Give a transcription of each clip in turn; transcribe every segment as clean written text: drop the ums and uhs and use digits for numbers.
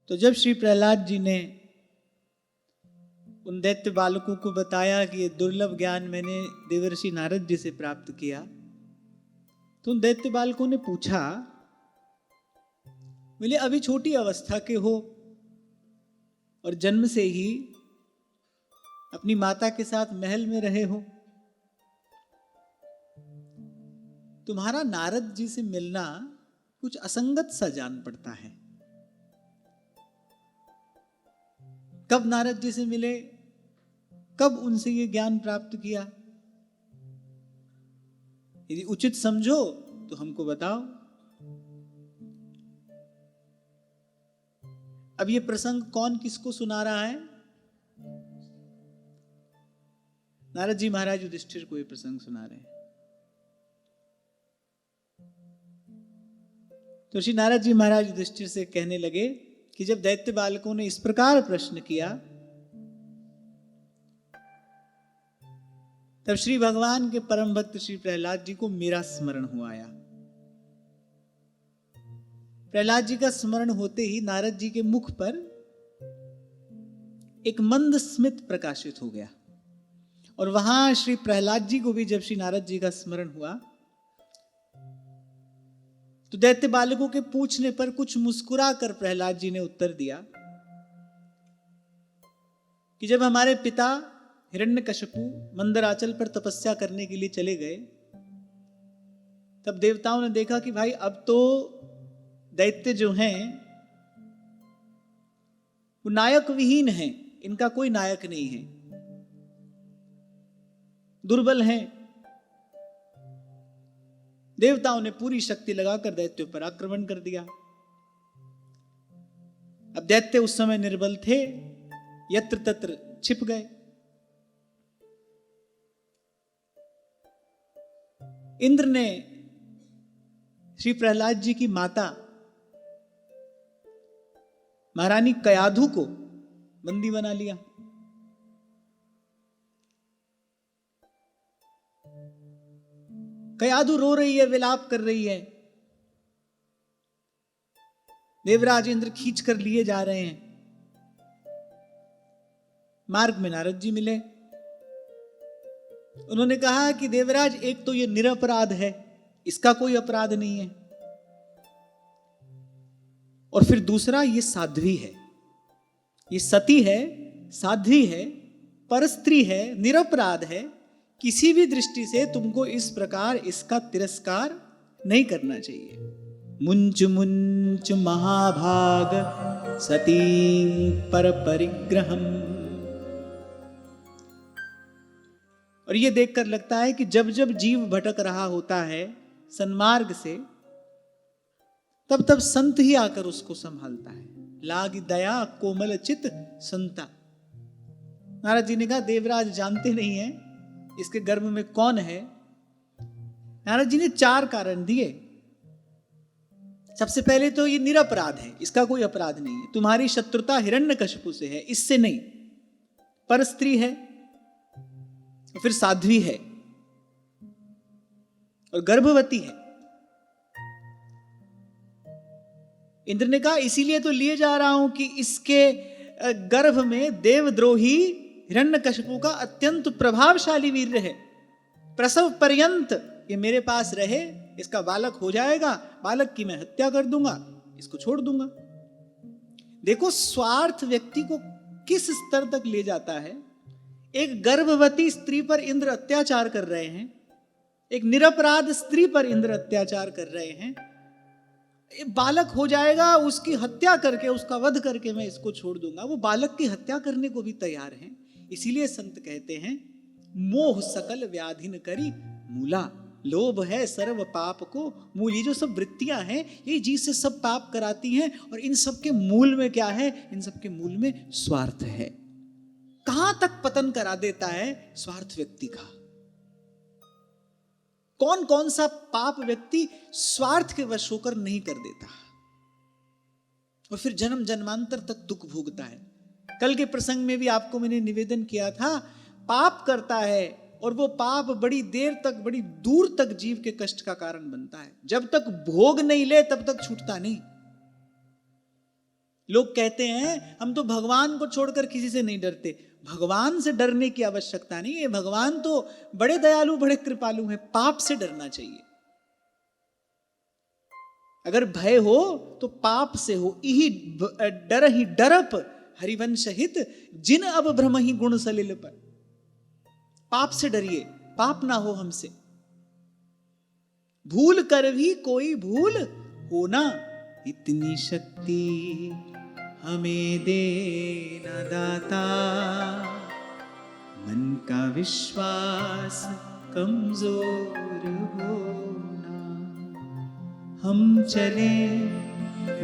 तो जब श्री प्रहलाद जी ने उन दैत्य बालकों को बताया कि ये दुर्लभ ज्ञान मैंने देवर्षि नारद जी से प्राप्त किया, तो उन दैत्य बालकों ने पूछा, बोले अभी छोटी अवस्था के हो और जन्म से ही अपनी माता के साथ महल में रहे हो, तुम्हारा नारद जी से मिलना कुछ असंगत सा जान पड़ता है। कब नारद जी से मिले, कब उनसे ये ज्ञान प्राप्त किया? यदि उचित समझो तो हमको बताओ। अब ये प्रसंग कौन किसको सुना रहा है? नारद जी महाराज युधिष्ठिर को ये प्रसंग सुना रहे हैं। तो श्री नारद जी महाराज युधिष्ठिर से कहने लगे कि जब दैत्य बालकों ने इस प्रकार प्रश्न किया, तब श्री भगवान के परम भक्त श्री प्रहलाद जी को मेरा स्मरण हुआ आया। प्रहलाद जी का स्मरण होते ही नारद जी के मुख पर एक मंद स्मित प्रकाशित हो गया, और वहां श्री प्रहलाद जी को भी जब श्री नारद जी का स्मरण हुआ, तो दैत्य बालकों के पूछने पर कुछ मुस्कुरा कर प्रहलाद जी ने उत्तर दिया कि जब हमारे पिता हिरण्यकशिपु मंदराचल पर तपस्या करने के लिए चले गए, तब देवताओं ने देखा कि भाई अब तो दैत्य जो हैं वो नायक विहीन हैं, इनका कोई नायक नहीं है, दुर्बल हैं। देवताओं ने पूरी शक्ति लगाकर दैत्यों पर आक्रमण कर दिया। अब दैत्य उस समय निर्बल थे, यत्र तत्र छिप गए। इंद्र ने श्री प्रहलाद जी की माता महारानी कयाधु को बंदी बना लिया। कयाधु रो रही है, विलाप कर रही है। देवराज इंद्र खींच कर लिए जा रहे हैं। मार्ग में नारद जी मिले। उन्होंने कहा कि देवराज, एक तो ये निरपराध है, इसका कोई अपराध नहीं है, और फिर दूसरा ये साध्वी है, ये सती है, साध्वी है, परस्त्री है, निरपराध है। किसी भी दृष्टि से तुमको इस प्रकार इसका तिरस्कार नहीं करना चाहिए। मुंच मुंच महाभाग सती पर परिग्रहम। और ये देखकर लगता है कि जब जब जीव भटक रहा होता है सन्मार्ग से, तब तब संत ही आकर उसको संभालता है। लाग दया कोमल चित संता। नारद जी ने कहा, देवराज जानते नहीं है इसके गर्भ में कौन है। नारद जी ने 4 कारण दिए। सबसे पहले तो ये निरपराध है, इसका कोई अपराध नहीं है। तुम्हारी शत्रुता हिरण्यकशिपु से है, इससे नहीं। पर स्त्री है, फिर साध्वी है, और गर्भवती है। इंद्र ने कहा इसीलिए तो लिए जा रहा हूं कि इसके गर्भ में देवद्रोही हिरण्यकशिपु का अत्यंत प्रभावशाली वीर्य है। प्रसव पर्यंत ये मेरे पास रहे, इसका बालक हो जाएगा, बालक की मैं हत्या कर दूंगा, इसको छोड़ दूंगा। देखो स्वार्थ व्यक्ति को किस स्तर तक ले जाता है। एक गर्भवती स्त्री पर इंद्र अत्याचार कर रहे हैं, एक निरपराध स्त्री पर इंद्र अत्याचार कर रहे हैं। बालक हो जाएगा, उसकी हत्या करके, उसका वध करके मैं इसको छोड़ दूंगा। वो बालक की हत्या करने को भी तैयार हैं। इसीलिए संत कहते हैं, मोह सकल व्याधिन करी मूला। लोभ है सर्व पाप को मूल। ये जो सब वृत्तियां हैं, ये जी से सब पाप कराती हैं, और इन सब के मूल में क्या है? इन सब के मूल में स्वार्थ है। कहां तक पतन करा देता है स्वार्थ व्यक्ति का। कौन कौन सा पाप व्यक्ति स्वार्थ के वश होकर नहीं कर देता, और फिर जन्म जन्मांतर तक दुख भोगता है। कल के प्रसंग में भी आपको मैंने निवेदन किया था, पाप करता है और वो पाप बड़ी देर तक, बड़ी दूर तक जीव के कष्ट का कारण बनता है। जब तक भोग नहीं ले तब तक छूटता नहीं। लोग कहते हैं हम तो भगवान को छोड़कर किसी से नहीं डरते। भगवान से डरने की आवश्यकता नहीं है, भगवान तो बड़े दयालु बड़े कृपालु हैं। पाप से डरना चाहिए। अगर भय हो तो पाप से हो। इही डर ही डरप हरिवंश हित, जिन अब भ्रम ही गुण सलिल पर। पाप से डरिए, पाप ना हो हमसे। भूल कर भी कोई भूल होना, इतनी शक्ति हमें देना दाता। मन का विश्वास कमजोर होना, हम चले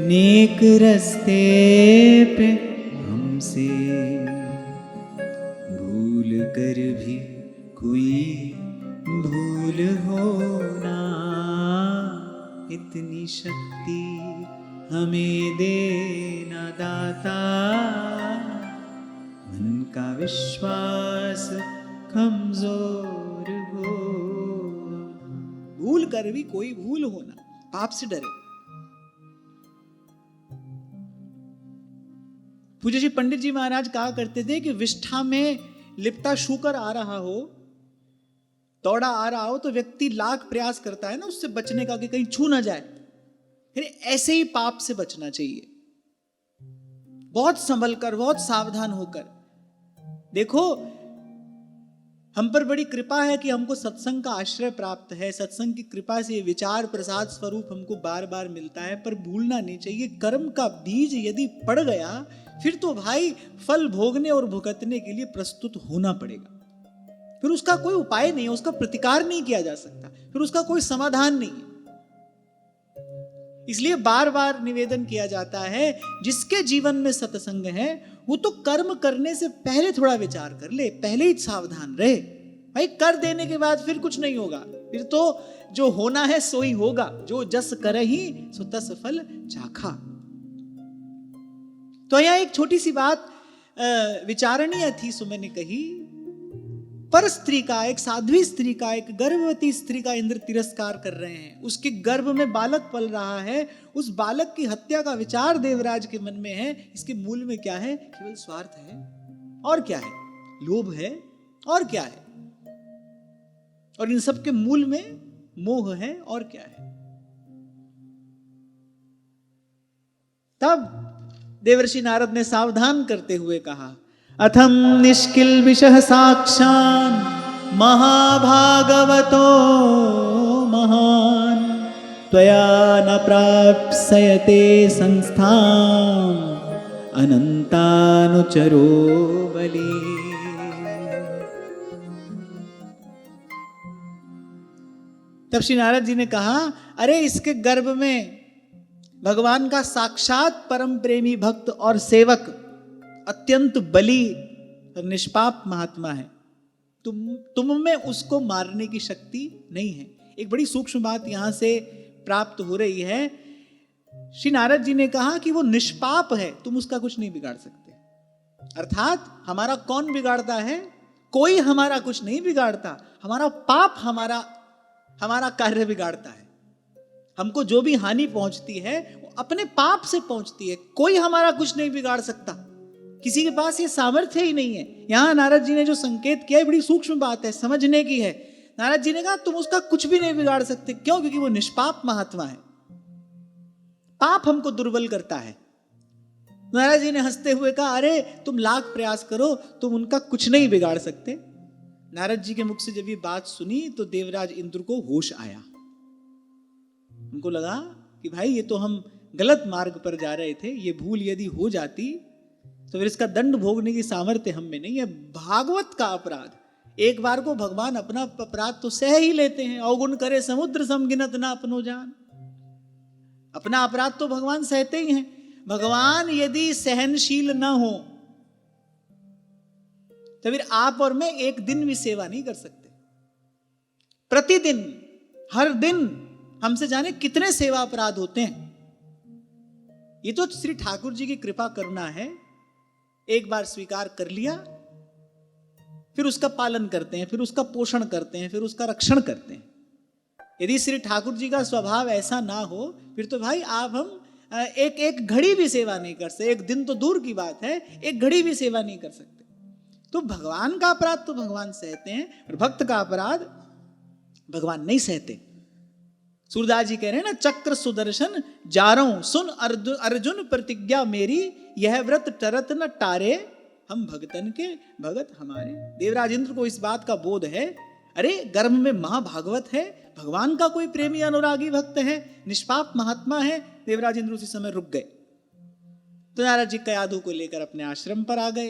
नेक रस्ते पे, हमसे भूल कर भी कोई भूल होना, इतनी शक्ति हमें देना दाता। मन का विश्वास कमजोर हो, भूल कर भी कोई भूल होना। पाप से डरे। पूज्य जी पंडित जी महाराज कहा करते थे कि विष्ठा में लिपटा शूकर आ रहा हो, दौड़ा आ रहा हो, तो व्यक्ति लाख प्रयास करता है ना उससे बचने का कि कहीं छू ना जाए। फिर ऐसे ही पाप से बचना चाहिए, बहुत संभल कर, बहुत सावधान होकर। देखो हम पर बड़ी कृपा है कि हमको सत्संग का आश्रय प्राप्त है। सत्संग की कृपा से विचार प्रसाद स्वरूप हमको बार बार मिलता है, पर भूलना नहीं चाहिए कर्म का बीज यदि पड़ गया फिर तो भाई फल भोगने और भुगतने के लिए प्रस्तुत होना पड़ेगा। फिर उसका कोई उपाय नहीं है, उसका प्रतिकार नहीं किया जा सकता, फिर उसका कोई समाधान नहीं है। इसलिए बार बार निवेदन किया जाता है जिसके जीवन में सत्संग है वो तो कर्म करने से पहले थोड़ा विचार कर ले, पहले ही सावधान रहे। भाई कर देने के बाद फिर कुछ नहीं होगा, फिर तो जो होना है सो ही होगा। जो जस करहि सो तस फल चाखा। तो यह एक छोटी सी बात विचारणीय थी, सो मैंने कही। पर स्त्री का, एक साध्वी स्त्री का, एक गर्भवती स्त्री का इंद्र तिरस्कार कर रहे हैं। उसके गर्भ में बालक पल रहा है, उस बालक की हत्या का विचार देवराज के मन में है। इसके मूल में क्या है? केवल स्वार्थ है। और क्या है? लोभ है। और क्या है? और इन सब के मूल में मोह है। और क्या है? तब देवर्षि नारद ने सावधान करते हुए कहा, अथम निष्किल विषह साक्षान महाभागवतो महान, त्वया न प्राप्स्यते संस्थाम अनंतानुचरो बली। तब श्री नारद जी ने कहा, अरे इसके गर्भ में भगवान का साक्षात परम प्रेमी भक्त और सेवक अत्यंत बली और निष्पाप महात्मा है। तुम में उसको मारने की शक्ति नहीं है। एक बड़ी सूक्ष्म बात यहां से प्राप्त हो रही है। श्री नारद जी ने कहा कि वो निष्पाप है, तुम उसका कुछ नहीं बिगाड़ सकते। अर्थात हमारा कौन बिगाड़ता है? कोई हमारा कुछ नहीं बिगाड़ता, हमारा पाप हमारा कार्य बिगाड़ता है। हमको जो भी हानि पहुंचती है वो अपने पाप से पहुंचती है। कोई हमारा कुछ नहीं बिगाड़ सकता, किसी के पास ये सामर्थ्य ही नहीं है। यहां नारद जी ने जो संकेत किया है बड़ी सूक्ष्म बात है, समझने की है। नारद जी ने कहा तुम उसका कुछ भी नहीं बिगाड़ सकते। क्यों? क्योंकि वो निष्पाप महात्मा है। पाप हमको दुर्बल करता है। नारद जी ने हंसते हुए कहा, अरे तुम लाख प्रयास करो, तुम उनका कुछ नहीं बिगाड़ सकते। नारद जी के मुख से जब ये बात सुनी तो देवराज इंद्र को होश आया। उनको लगा कि भाई ये तो हम गलत मार्ग पर जा रहे थे, ये भूल यदि हो जाती तो फिर इसका दंड भोगने की सामर्थ्य हम में नहीं है। भागवत का अपराध, एक बार को भगवान अपना अपराध तो सह ही लेते हैं। अवगुण करे समुद्र समगिनत ना अपनो जान। अपना अपराध तो भगवान सहते ही हैं। भगवान यदि सहनशील ना हो तो फिर आप और मैं एक दिन भी सेवा नहीं कर सकते। प्रतिदिन, हर दिन हमसे जाने कितने सेवा अपराध होते हैं। ये तो श्री ठाकुर जी की कृपा करुणा है। एक बार स्वीकार कर लिया, फिर उसका पालन करते हैं, फिर उसका पोषण करते हैं, फिर उसका रक्षण करते हैं। यदि श्री ठाकुर जी का स्वभाव ऐसा ना हो फिर तो भाई आप हम एक एक घड़ी भी सेवा नहीं कर सकते, एक दिन तो दूर की बात है, एक घड़ी भी सेवा नहीं कर सकते। तो भगवान का अपराध तो भगवान सहते हैं, और भक्त का अपराध भगवान नहीं सहते। सूरदास जी कह रहे हैं ना, चक्र सुदर्शन जारों सुन अर्जुन प्रतिज्ञा मेरी, यह व्रत टरत न टारे हम भगतन के भगत हमारे। देवराज इंद्र को इस बात का बोध है, अरे गर्भ में महाभागवत है, भगवान का कोई प्रेमी अनुरागी भक्त है, निष्पाप महात्मा है। देवराज इंद्र उसी समय रुक गए। तो नारद जी कयाधु को लेकर अपने आश्रम पर आ गए।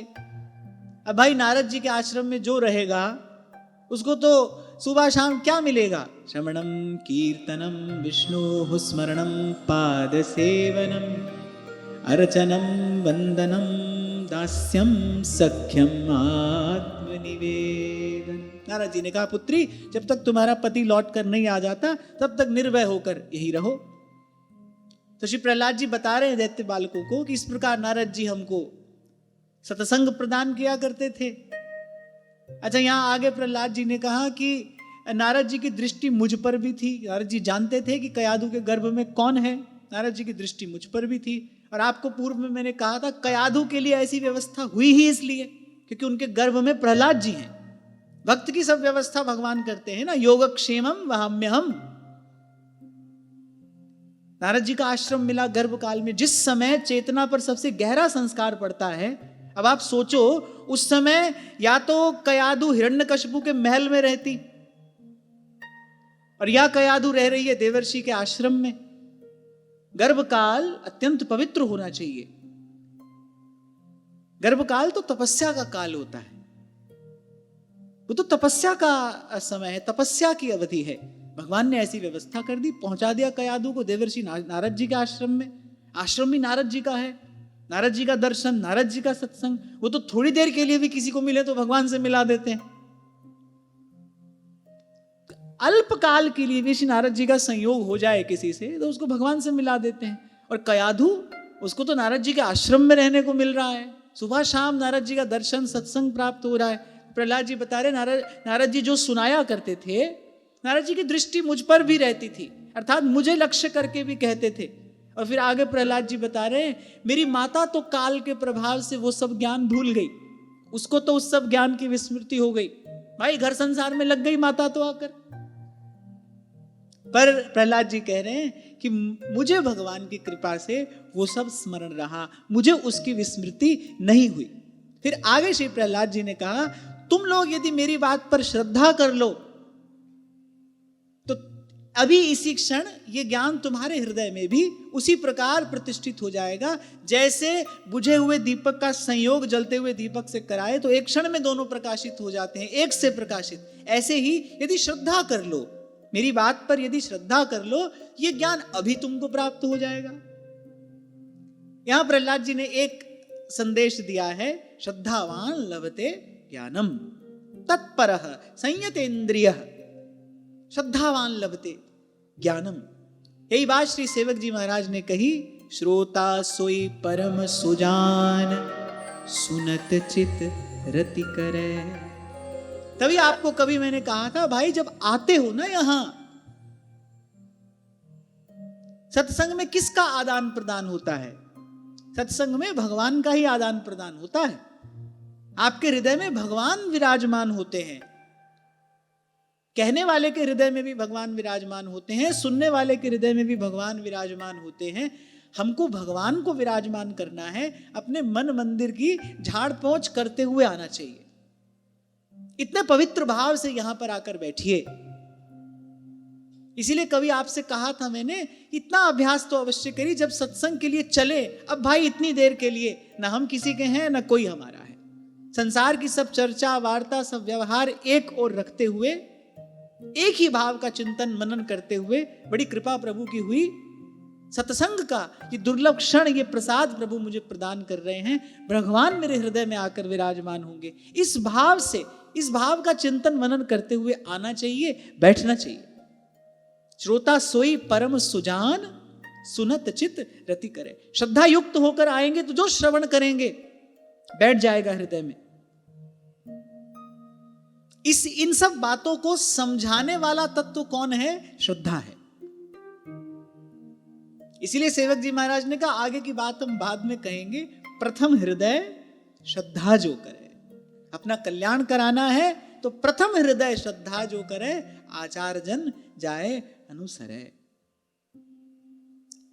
अब भाई नारद जी के आश्रम में जो रहेगा उसको तो सुबह शाम क्या मिलेगा? श्रवणम कीर्तनम विष्णु स्मरणम पाद सेवनम अर्चनम वंदनम दास्यम सख्यम आत्मनिवेदन। नारद जी ने कहा, पुत्री जब तक तुम्हारा पति लौट कर नहीं आ जाता तब तक निर्भय होकर यही रहो। तो श्री प्रहलाद जी बता रहे हैं दैत्य बालकों को कि इस प्रकार नारद जी हमको सत्संग प्रदान किया करते थे। अच्छा, यहां आगे प्रहलाद जी ने कहा कि नारद जी की दृष्टि मुझ पर भी थी। नारद जी जानते थे कि कयाधु के गर्भ में कौन है, नारद जी की दृष्टि मुझ पर भी थी। और आपको पूर्व में मैंने कहा था, कयाधु के लिए ऐसी व्यवस्था हुई ही इसलिए क्योंकि उनके गर्भ में प्रहलाद जी हैं। भक्त की सब व्यवस्था भगवान करते हैं ना, योगक्षेमम वहाम्यहम। नारद जी का आश्रम मिला गर्भ काल में, जिस समय चेतना पर सबसे गहरा संस्कार पड़ता है। अब आप सोचो, उस समय या तो कयाधु हिरण्यकशिपु के महल में रहती, और या कयाधु रह रही है देवर्षि के आश्रम में। गर्भकाल अत्यंत पवित्र होना चाहिए। गर्भकाल तो तपस्या का काल होता है, वो तो तपस्या का समय है, तपस्या की अवधि है। भगवान ने ऐसी व्यवस्था कर दी, पहुंचा दिया कयाधु को देवर्षि नारद जी के आश्रम में। आश्रम भी नारद जी का है, नारद जी का दर्शन, नारद जी का सत्संग। वो तो थोड़ी देर के लिए भी किसी को मिले तो भगवान से मिला देते हैं। अल्पकाल के लिए भी श्री नारद जी का संयोग हो जाए किसी से तो उसको भगवान से मिला देते हैं। और कयाधु, उसको तो नारद जी के आश्रम में रहने को मिल रहा है, सुबह शाम नारद जी का दर्शन सत्संग प्राप्त हो रहा है। प्रहलाद जी बता रहे, नारद जी जो सुनाया करते थे, नारद जी की दृष्टि मुझ पर भी रहती थी, अर्थात मुझे लक्ष्य करके भी कहते थे। और फिर आगे प्रहलाद जी बता रहे हैं, मेरी माता तो काल के प्रभाव से वो सब ज्ञान भूल गई, उसको तो उस सब ज्ञान की विस्मृति हो गई। भाई घर संसार में लग गई माता तो आकर। पर प्रहलाद जी कह रहे हैं कि मुझे भगवान की कृपा से वो सब स्मरण रहा, मुझे उसकी विस्मृति नहीं हुई। फिर आगे श्री प्रहलाद जी ने कहा, तुम लोग यदि मेरी बात पर श्रद्धा कर लो तो अभी इसी क्षण ये ज्ञान तुम्हारे हृदय में भी उसी प्रकार प्रतिष्ठित हो जाएगा, जैसे बुझे हुए दीपक का संयोग जलते हुए दीपक से कराए तो एक क्षण में दोनों प्रकाशित हो जाते हैं, एक से प्रकाशित। ऐसे ही यदि श्रद्धा कर लो, मेरी बात पर यदि श्रद्धा कर लो, ये ज्ञान अभी तुमको प्राप्त हो जाएगा। यहां प्रहलाद जी ने एक संदेश दिया है, श्रद्धावान लभते ज्ञानम तत्परः संयतेन्द्रियः। श्रद्धावान लभते ज्ञानम, यही बात श्री सेवक जी महाराज ने कही, श्रोता सोई परम सुजान सुनत चित रति करे। तभी आपको कभी मैंने कहा था, भाई जब आते हो ना यहां सत्संग में किसका आदान प्रदान होता है? सत्संग में भगवान का ही आदान प्रदान होता है। आपके हृदय में भगवान विराजमान होते हैं, कहने वाले के हृदय में भी भगवान विराजमान होते हैं, सुनने वाले के हृदय में भी भगवान विराजमान होते हैं। हमको भगवान को विराजमान करना है, अपने मन मंदिर की झाड़ पोंछ करते हुए आना चाहिए। इतने पवित्र भाव से यहां पर आकर बैठिए। इसीलिए कभी आपसे कहा था मैंने, इतना अभ्यास तो अवश्य करिए जब सत्संग के लिए चले। अब भाई इतनी देर के लिए ना हम किसी के हैं ना कोई हमारा है, संसार की सब चर्चा वार्ता सब व्यवहार एक ओर रखते हुए, एक ही भाव का चिंतन मनन करते हुए, बड़ी कृपा प्रभु की हुई। सत्संग का ये दुर्लभ क्षण, ये प्रसाद प्रभु मुझे प्रदान कर रहे हैं, भगवान मेरे हृदय में आकर विराजमान होंगे। इस भाव से, इस भाव का चिंतन मनन करते हुए आना चाहिए, बैठना चाहिए। श्रोता सोई परम सुजान सुनत चित रति करे। श्रद्धा युक्त होकर आएंगे तो जो श्रवण करेंगे बैठ जाएगा हृदय में। इन सब बातों को समझाने वाला तत्व कौन है? श्रद्धा है। इसीलिए सेवक जी महाराज ने कहा आगे की बात हम बाद में कहेंगे, प्रथम हृदय श्रद्धा जो करे, अपना कल्याण कराना है तो प्रथम हृदय श्रद्धा जो करे, आचार जन जाए अनुसरे।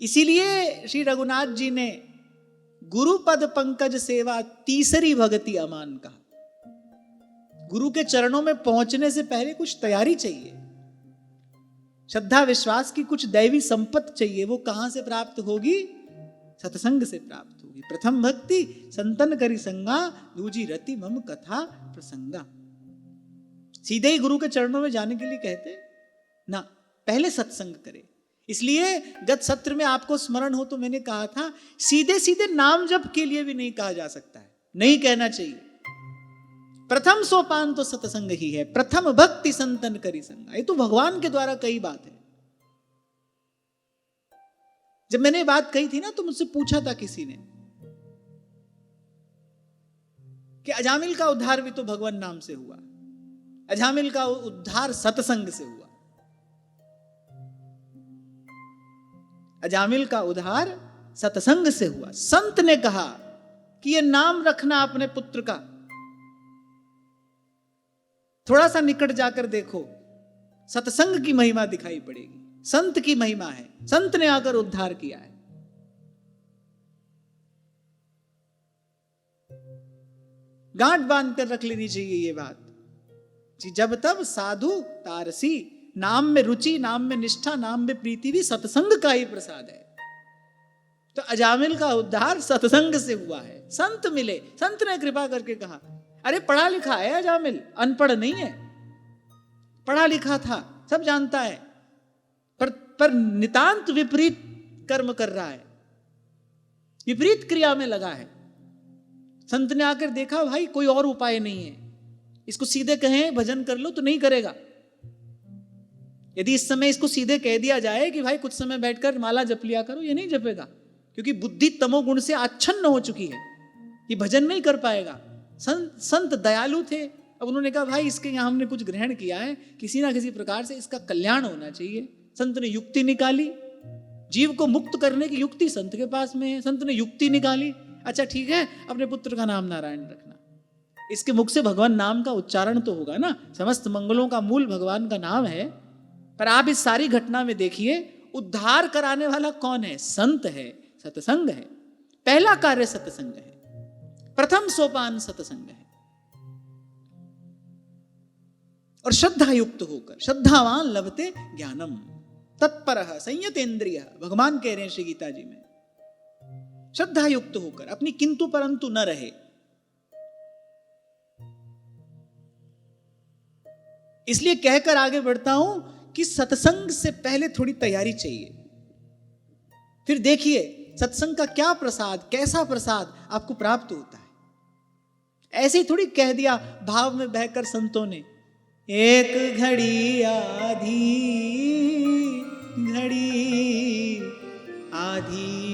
इसीलिए श्री रघुनाथ जी ने गुरुपद पंकज सेवा तीसरी भक्ति अमान कहा। गुरु के चरणों में पहुंचने से पहले कुछ तैयारी चाहिए, श्रद्धा विश्वास की कुछ दैवी संपत्ति चाहिए। वो कहां से प्राप्त होगी? सत्संग से प्राप्त होगी। प्रथम भक्ति संतन करी संगा, दूजी रति मम कथा प्रसंगा। सीधे ही गुरु के चरणों में जाने के लिए कहते ना, पहले सत्संग करे। इसलिए गत सत्र में आपको स्मरण हो तो मैंने कहा था, सीधे सीधे नाम जप के लिए भी नहीं कहा जा सकता है, नहीं कहना चाहिए। प्रथम सोपान तो सत्संग ही है, प्रथम भक्ति संतन करी संगा। ये तो भगवान के द्वारा कही बात है। जब मैंने बात कही थी ना, तो मुझसे पूछा था किसी ने कि अजामिल का उद्धार भी तो भगवान नाम से हुआ, अजामिल का उद्धार सत्संग से हुआ। अजामिल का उद्धार सत्संग से हुआ। संत ने कहा कि यह नाम रखना अपने पुत्र का, थोड़ा सा निकट जाकर देखो, सत्संग की महिमा दिखाई पड़ेगी, संत की महिमा है, संत ने आकर उद्धार किया है। गांठ बांध कर रख लेनी चाहिए ये बात कि जब तब साधु तारसी, नाम में रुचि, नाम में निष्ठा, नाम में प्रीति भी सत्संग का ही प्रसाद है। तो अजामिल का उद्धार सत्संग से हुआ है। संत मिले, संत ने कृपा करके कहा, अरे पढ़ा लिखा है अजामिल, अनपढ़ नहीं है, पढ़ा लिखा था, सब जानता है, पर नितांत विपरीत कर्म कर रहा है, विपरीत क्रिया में लगा है। संत ने आकर देखा, भाई कोई और उपाय नहीं है, इसको सीधे कहें भजन कर लो तो नहीं करेगा। यदि इस समय इसको सीधे कह दिया जाए कि भाई कुछ समय बैठकर माला जप लिया करो, ये नहीं जपेगा, क्योंकि बुद्धि तमोगुण से आच्छन्न हो चुकी है, ये भजन नहीं कर पाएगा। संत दयालु थे, अब उन्होंने कहा भाई इसके यहाँ हमने कुछ ग्रहण किया है, किसी ना किसी प्रकार से इसका कल्याण होना चाहिए। संत ने युक्ति निकाली, जीव को मुक्त करने की युक्ति संत के पास में है। संत ने युक्ति निकाली, अच्छा ठीक है, अपने पुत्र का नाम नारायण रखना, इसके मुख से भगवान नाम का उच्चारण तो होगा ना, समस्त मंगलों का मूल भगवान का नाम है। पर आप इस सारी घटना में देखिए, उद्धार कराने वाला कौन है? संत है, सत्संग है। पहला कार्य सत्संग है, प्रथम सोपान सत्संग है। और श्रद्धा युक्त होकर, श्रद्धावान लभते ज्ञानम तत्परः संयतेन्द्रियः, भगवान कह रहे हैं श्री गीता जी में, श्रद्धा युक्त होकर अपनी किंतु परंतु न रहे। इसलिए कहकर आगे बढ़ता हूं कि सत्संग से पहले थोड़ी तैयारी चाहिए। फिर देखिए सत्संग का क्या प्रसाद, कैसा प्रसाद आपको प्राप्त होता है। ऐसे ही थोड़ी कह दिया भाव में बहकर संतों ने, एक घड़ी आधी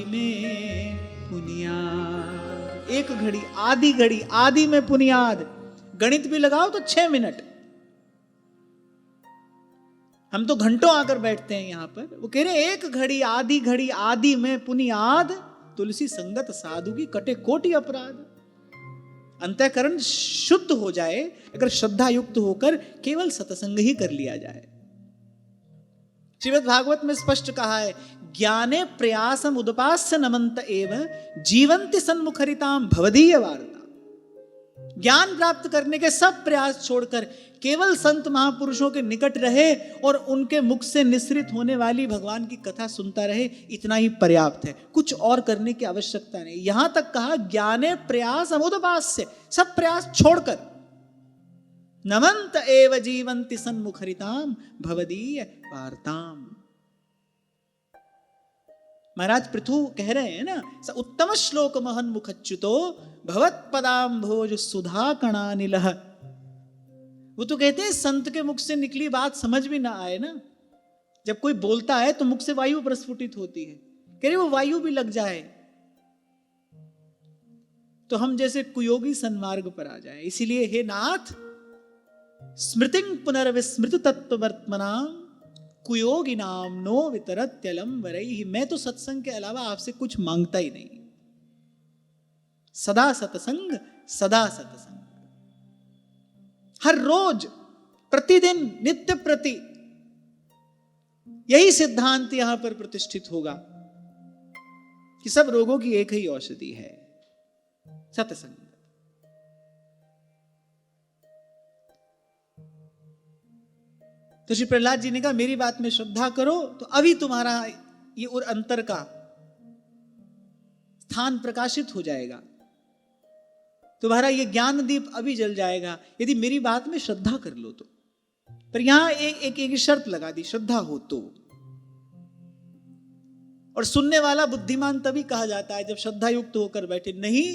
में पुनियाद। एक घड़ी आधी में पुनियाद। गणित भी लगाओ तो 6 मिनट। हम तो घंटों आकर बैठते हैं यहां पर, वो कह रहे एक घड़ी आदि में पुनियाद, तुलसी संगत साधु की कटे कोटि अपराध। अंतःकरण शुद्ध हो जाए अगर श्रद्धा युक्त होकर केवल सत्संग ही कर लिया जाए। श्रीमद् भागवत में स्पष्ट कहा है, ज्ञाने प्रयासम उदपास्य नमंत एव जीवंति सन्मुखरिताम भवदीय वार्ता। ज्ञान प्राप्त करने के सब प्रयास छोड़कर केवल संत महापुरुषों के निकट रहे और उनके मुख से निसृत होने वाली भगवान की कथा सुनता रहे, इतना ही पर्याप्त है, कुछ और करने की आवश्यकता नहीं। यहां तक कहा ज्ञाने प्रयास अमुदपास्य, सब प्रयास छोड़कर नमंत एव जीवंति सन्मुखरिताम भवदीय वार्ताम। महाराज पृथु कह रहे हैं ना, स उत्तम श्लोक महन मुखच्युतो भवत पदाम्भोज सुधा कणानिलः। वो तो कहते हैं संत के मुख से निकली बात समझ भी ना आए ना, जब कोई बोलता है तो मुख से वायु प्रस्फुटित होती है, कह रहे वो वायु भी लग जाए तो हम जैसे कुयोगी सन्मार्ग पर आ जाए। इसीलिए हे नाथ, स्मृतिं पुनर्विस्मृत तत्व वर्तमना कुयोगिनाम नो वितरत्यलम वरैहि। मैं तो सत्संग के अलावा आपसे कुछ मांगता ही नहीं। सदा सत्संग, सदा सत्संग। हर रोज, प्रतिदिन, नित्य प्रति यही सिद्धांत यहां पर प्रतिष्ठित होगा कि सब रोगों की एक ही औषधि है, सत्संग। तो श्री प्रहलाद जी ने कहा मेरी बात में श्रद्धा करो तो अभी तुम्हारा ये और अंतर का स्थान प्रकाशित हो जाएगा, तुम्हारा ये ज्ञान दीप अभी जल जाएगा यदि मेरी बात में श्रद्धा कर लो तो। पर यहां एक शर्त लगा दी, श्रद्धा हो तो। और सुनने वाला बुद्धिमान तभी कहा जाता है जब श्रद्धा युक्त होकर बैठे, नहीं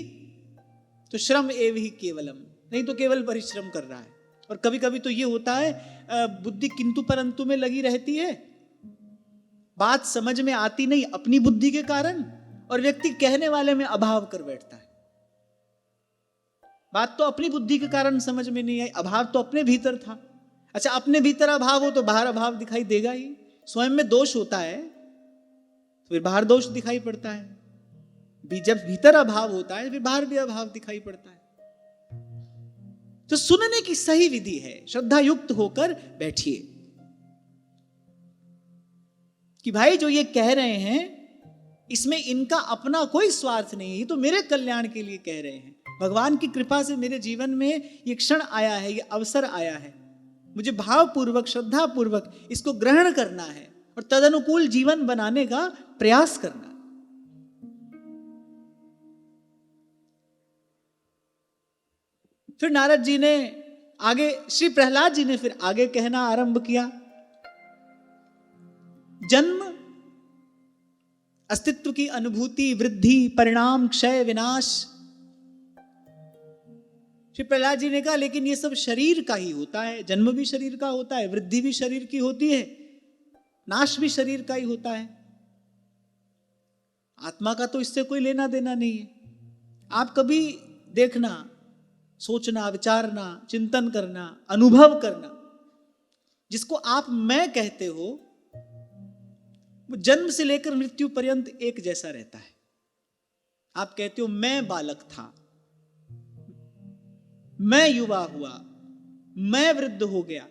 तो श्रम एव ही केवलम, नहीं तो केवल परिश्रम कर रहा है। और कभी कभी तो ये होता है बुद्धि किंतु परंतु में लगी रहती है, बात समझ में आती नहीं अपनी बुद्धि के कारण, और व्यक्ति कहने वाले में अभाव कर बैठता है। बात तो अपनी बुद्धि के कारण समझ में नहीं आई, अभाव तो अपने भीतर था। अच्छा, अपने भीतर अभाव हो तो बाहर अभाव दिखाई देगा ही। स्वयं में दोष होता है तो फिर बाहर दोष दिखाई पड़ता है, जब भीतर अभाव होता है फिर बाहर भी अभाव दिखाई पड़ता है। तो सुनने की सही विधि है, श्रद्धा युक्त होकर बैठिए कि भाई जो ये कह रहे हैं इसमें इनका अपना कोई स्वार्थ नहीं है, ये तो मेरे कल्याण के लिए कह रहे हैं। भगवान की कृपा से मेरे जीवन में ये क्षण आया है, ये अवसर आया है, मुझे भावपूर्वक, श्रद्धा पूर्वक इसको ग्रहण करना है और तदनुकूल जीवन बनाने का प्रयास करना। फिर नारद जी ने आगे, श्री प्रहलाद जी ने फिर आगे कहना आरंभ किया। जन्म, अस्तित्व की अनुभूति, वृद्धि, परिणाम, क्षय, विनाश। श्री प्रहलाद जी ने कहा लेकिन ये सब शरीर का ही होता है, जन्म भी शरीर का होता है, वृद्धि भी शरीर की होती है, नाश भी शरीर का ही होता है। आत्मा का तो इससे कोई लेना देना नहीं है। आप कभी देखना, सोचना, विचारना, चिंतन करना, अनुभव करना, जिसको आप मैं कहते हो वो जन्म से लेकर मृत्यु पर्यंत एक जैसा रहता है। आप कहते हो मैं बालक था, मैं युवा हुआ, मैं वृद्ध हो गया।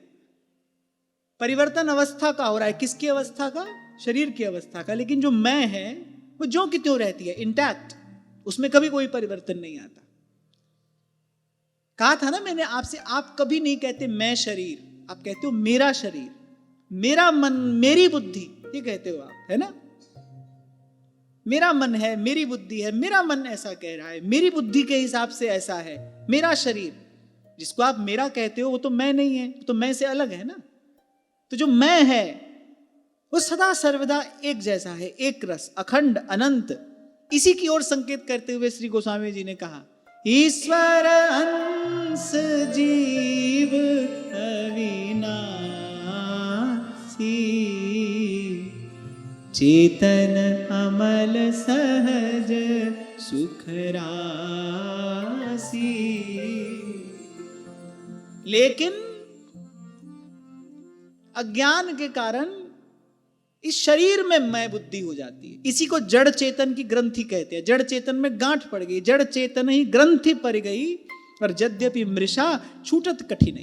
परिवर्तन अवस्था का हो रहा है, किसकी अवस्था का? शरीर की अवस्था का। लेकिन जो मैं है वो ज्यों की त्यों रहती है, इंटैक्ट, उसमें कभी कोई परिवर्तन नहीं आता। कहा था ना मैंने आपसे, आप कभी नहीं कहते मैं शरीर, आप कहते हो मेरा शरीर, मेरा मन, मेरी बुद्धि, ये कहते हो आप, है ना। मेरा मन है, मेरी बुद्धि है, मेरा मन ऐसा कह रहा है, मेरी बुद्धि के हिसाब से ऐसा है, मेरा शरीर। जिसको आप मेरा कहते हो वो तो मैं नहीं है, तो मैं से अलग है ना। तो जो मैं है वो सदा सर्वदा एक जैसा है, एक रस, अखंड, अनंत। इसी की ओर संकेत करते हुए श्री गोस्वामी जी ने कहा, ईश्वर अंश जीव अविनाशी, चेतन अमल सहज सुख राशि। लेकिन अज्ञान के कारण इस शरीर में मैं बुद्धि हो जाती है। इसी को जड़ चेतन की ग्रंथि कहते हैं। जड़ चेतन में गांठ पड़ गई, जड़ चेतन ही ग्रंथि पड़ गई, और यद्यपि मृषा छूटत कठिन।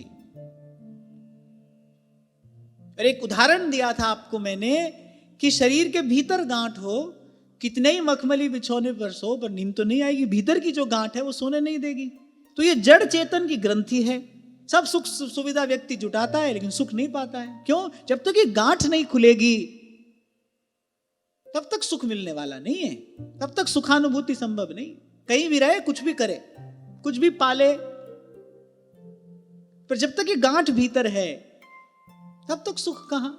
और एक उदाहरण दिया था आपको मैंने कि शरीर के भीतर गांठ हो, कितने ही मखमली बिछौने पर सो, पर नींद तो नहीं आएगी। भीतर की जो गांठ है वो सोने नहीं देगी। तो ये जड़ चेतन की ग्रंथि है। सब सुख सुविधा व्यक्ति जुटाता है लेकिन सुख नहीं पाता है। क्यों? जब तक ये गांठ नहीं खुलेगी तब तक सुख मिलने वाला नहीं है, तब तक सुखानुभूति संभव नहीं। कहीं भी रहे, कुछ भी करे, कुछ भी पाले, पर जब तक ये गांठ भीतर है तब तक सुख कहां।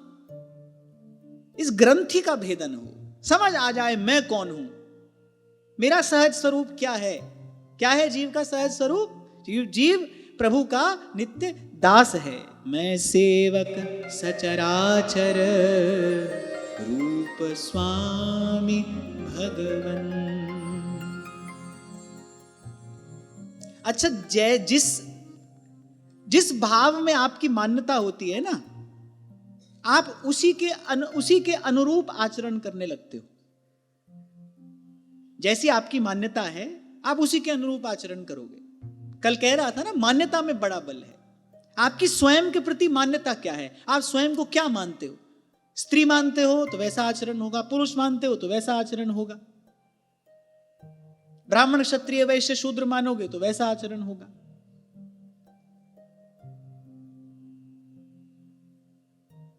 इस ग्रंथि का भेदन हो, समझ आ जाए मैं कौन हूं, मेरा सहज स्वरूप क्या है। क्या है जीव का सहज स्वरूप? जीव प्रभु का नित्य दास है। मैं सेवक सचराचर रूप स्वामी भगवन। अच्छा, जिस भाव में आपकी मान्यता होती है ना, आप उसी के अनुरूप आचरण करने लगते हो। जैसी आपकी मान्यता है आप उसी के अनुरूप आचरण करोगे। कल कह रहा था ना, मान्यता में बड़ा बल है। आपकी स्वयं के प्रति मान्यता क्या है, आप स्वयं को क्या मानते हो। स्त्री मानते हो तो वैसा आचरण होगा, पुरुष मानते हो तो वैसा आचरण होगा, ब्राह्मण क्षत्रिय वैश्य शूद्र मानोगे तो वैसा आचरण होगा।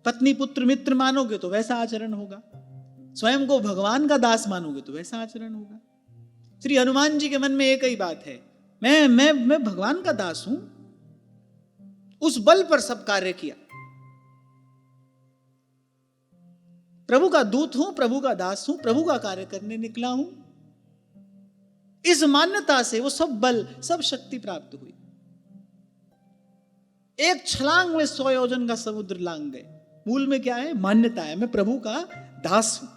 पत्नी पुत्र मित्र मानोगे तो वैसा आचरण होगा, स्वयं को भगवान का दास मानोगे तो वैसा आचरण होगा। श्री हनुमान जी के मन में एक ही बात है, मैं भगवान का दास हूं। उस बल पर सब कार्य किया, प्रभु का दूत हूं, प्रभु का दास हूं, प्रभु का कार्य करने निकला हूं। इस मान्यता से वो सब बल सब शक्ति प्राप्त हुई। एक छलांग में 100 योजन का समुद्र लांग गए। मूल में क्या है, मान्यता है, मैं प्रभु का दास हूं,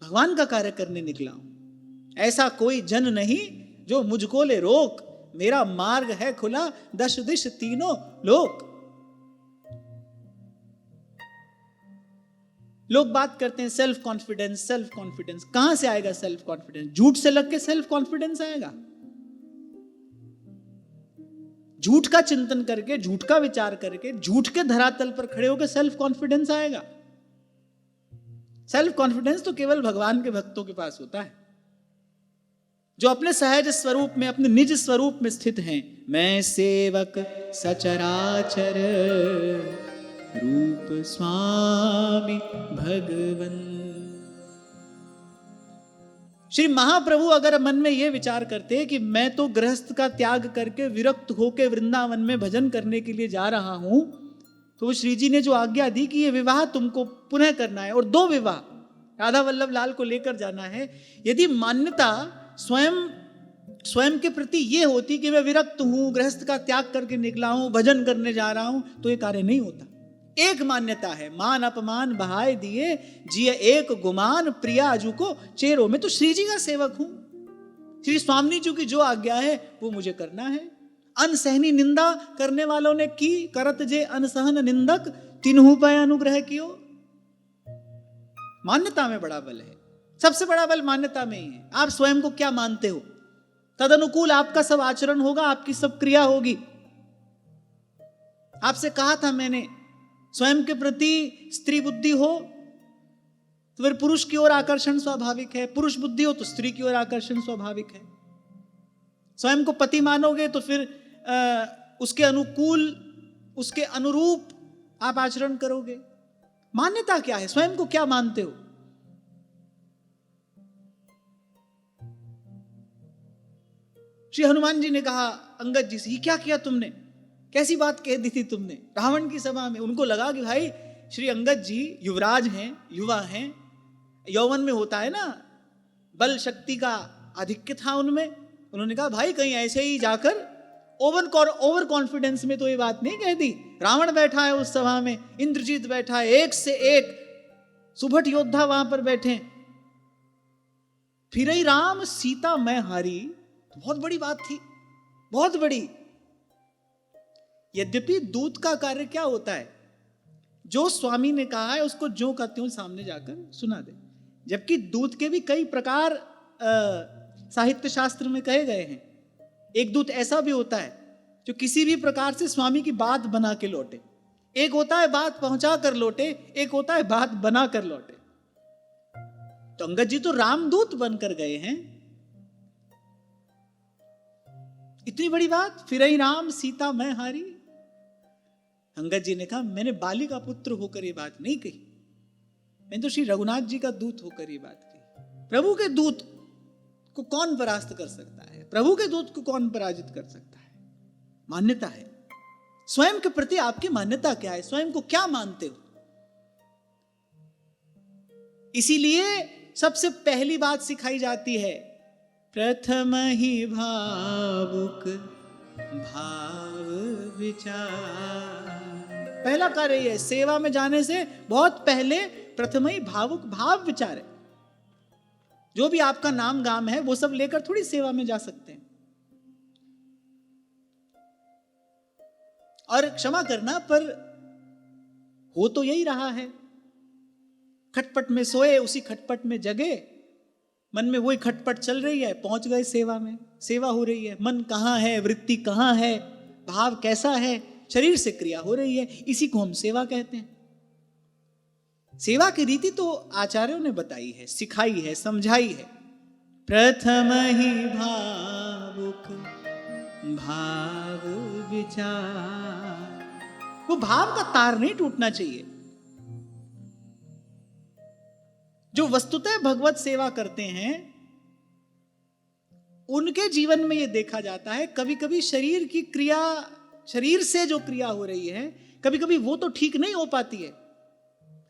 भगवान का कार्य करने निकला हूं। ऐसा कोई जन नहीं जो मुझको ले रोक, मेरा मार्ग है खुला 10 दिश तीनों लोक। लोग बात करते हैं सेल्फ कॉन्फिडेंस, सेल्फ कॉन्फिडेंस। कहां से आएगा सेल्फ कॉन्फिडेंस? झूठ से लग के सेल्फ कॉन्फिडेंस आएगा? झूठ का चिंतन करके, झूठ का विचार करके, झूठ के धरातल पर खड़े होकर सेल्फ कॉन्फिडेंस आएगा? सेल्फ कॉन्फिडेंस तो केवल भगवान के भक्तों के पास होता है, जो अपने सहज स्वरूप में, अपने निज स्वरूप में स्थित हैं। मैं सेवक सचराचर रूप स्वामी भगवन। श्री महाप्रभु अगर मन में यह विचार करते कि मैं तो गृहस्थ का त्याग करके विरक्त होकर वृंदावन में भजन करने के लिए जा रहा हूं, तो श्री जी ने जो आज्ञा दी कि ये विवाह तुमको पुनः करना है और 2 विवाह राधा वल्लभ लाल को लेकर जाना है। यदि मान्यता स्वयं के प्रति ये होती कि मैं विरक्त हूं, गृहस्थ का त्याग करके निकला हूं, भजन करने जा रहा हूं, तो ये कार्य नहीं होता। एक मान्यता है, मान अपमान बहाए दिए जिए एक गुमान, प्रिया अजू को चेरो। मैं तो श्री जी का सेवक हूं, श्री स्वामी जी की जो आज्ञा है वो मुझे करना है। अनसहनी निंदा करने वालों ने की, करत जे अनसहन निंदक, तिन्हु पे अनुग्रह कियो। मान्यता में बड़ा बल है, सबसे बड़ा बल मान्यता में ही है। आप स्वयं को क्या मानते हो, तदनुकूल आपका सब आचरण होगा, आपकी सब क्रिया होगी। आपसे कहा था मैंने, स्वयं के प्रति स्त्री बुद्धि हो तो फिर पुरुष की ओर आकर्षण स्वाभाविक है, पुरुष बुद्धि हो तो स्त्री की ओर आकर्षण स्वाभाविक है। स्वयं को पति मानोगे तो फिर उसके अनुकूल, उसके अनुरूप आप आचरण करोगे। मान्यता क्या है, स्वयं को क्या मानते हो? श्री हनुमान जी ने कहा अंगद जी से, ये क्या किया तुमने, कैसी बात कह दी थी तुमने रावण की सभा में। उनको लगा कि भाई श्री अंगद जी युवराज हैं, युवा हैं, यौवन में होता है ना बल शक्ति का आधिक्य था उनमें। उन्होंने कहा भाई कहीं ऐसे ही जाकर ओवर कॉन्फिडेंस में तो ये बात नहीं कह दी। रावण बैठा है उस सभा में, इंद्रजीत बैठा है, एक से एक सुभट योद्धा वहां पर बैठे। फिर ही राम सीता मैं हारी, तो बहुत बड़ी बात थी, बहुत बड़ी। यद्यपि दूत का कार्य क्या होता है, जो स्वामी ने कहा है उसको जो का त्यों सामने जाकर सुना दे। जबकि दूत के भी कई प्रकार साहित्य शास्त्र में कहे गए हैं। एक दूत ऐसा भी होता है जो किसी भी प्रकार से स्वामी की बात बना के लौटे। एक होता है बात पहुंचा कर लौटे, एक होता है बात बना कर लौटे। तो अंगद जी तो रामदूत बनकर गए हैं। इतनी बड़ी बात, फिर ही राम सीता मैं हारी। अंगद जी ने कहा मैंने बाली का पुत्र होकर ये बात नहीं कही, मैंने तो श्री रघुनाथ जी का दूत होकर ये बात कही। प्रभु के दूत को कौन परास्त कर सकता है, प्रभु के दूत को कौन पराजित कर सकता है? मान्यता है। स्वयं के प्रति आपकी मान्यता क्या है, स्वयं को क्या मानते हो? इसीलिए सबसे पहली बात सिखाई जाती है, प्रथम ही भावुक भाव विचार। पहला कार्य यह है, सेवा में जाने से बहुत पहले प्रथम ही भावुक भाव विचार है। जो भी आपका नाम गाम है वो सब लेकर थोड़ी सेवा में जा सकते हैं। और क्षमा करना, पर हो तो यही रहा है, खटपट में सोए, उसी खटपट में जगे, मन में वही खटपट चल रही है, पहुंच गए सेवा में, सेवा हो रही है, मन कहाँ है, वृत्ति कहाँ है, भाव कैसा है, शरीर से क्रिया हो रही है, इसी को हम सेवा कहते हैं। सेवा की रीति तो आचार्यों ने बताई है, सिखाई है, समझाई है। प्रथम ही भावुक भाव विचार, वो भाव का तार नहीं टूटना चाहिए। जो वस्तुतः भगवत सेवा करते हैं उनके जीवन में यह देखा जाता है, कभी कभी शरीर की क्रिया, शरीर से जो क्रिया हो रही है, कभी कभी वो तो ठीक नहीं हो पाती है,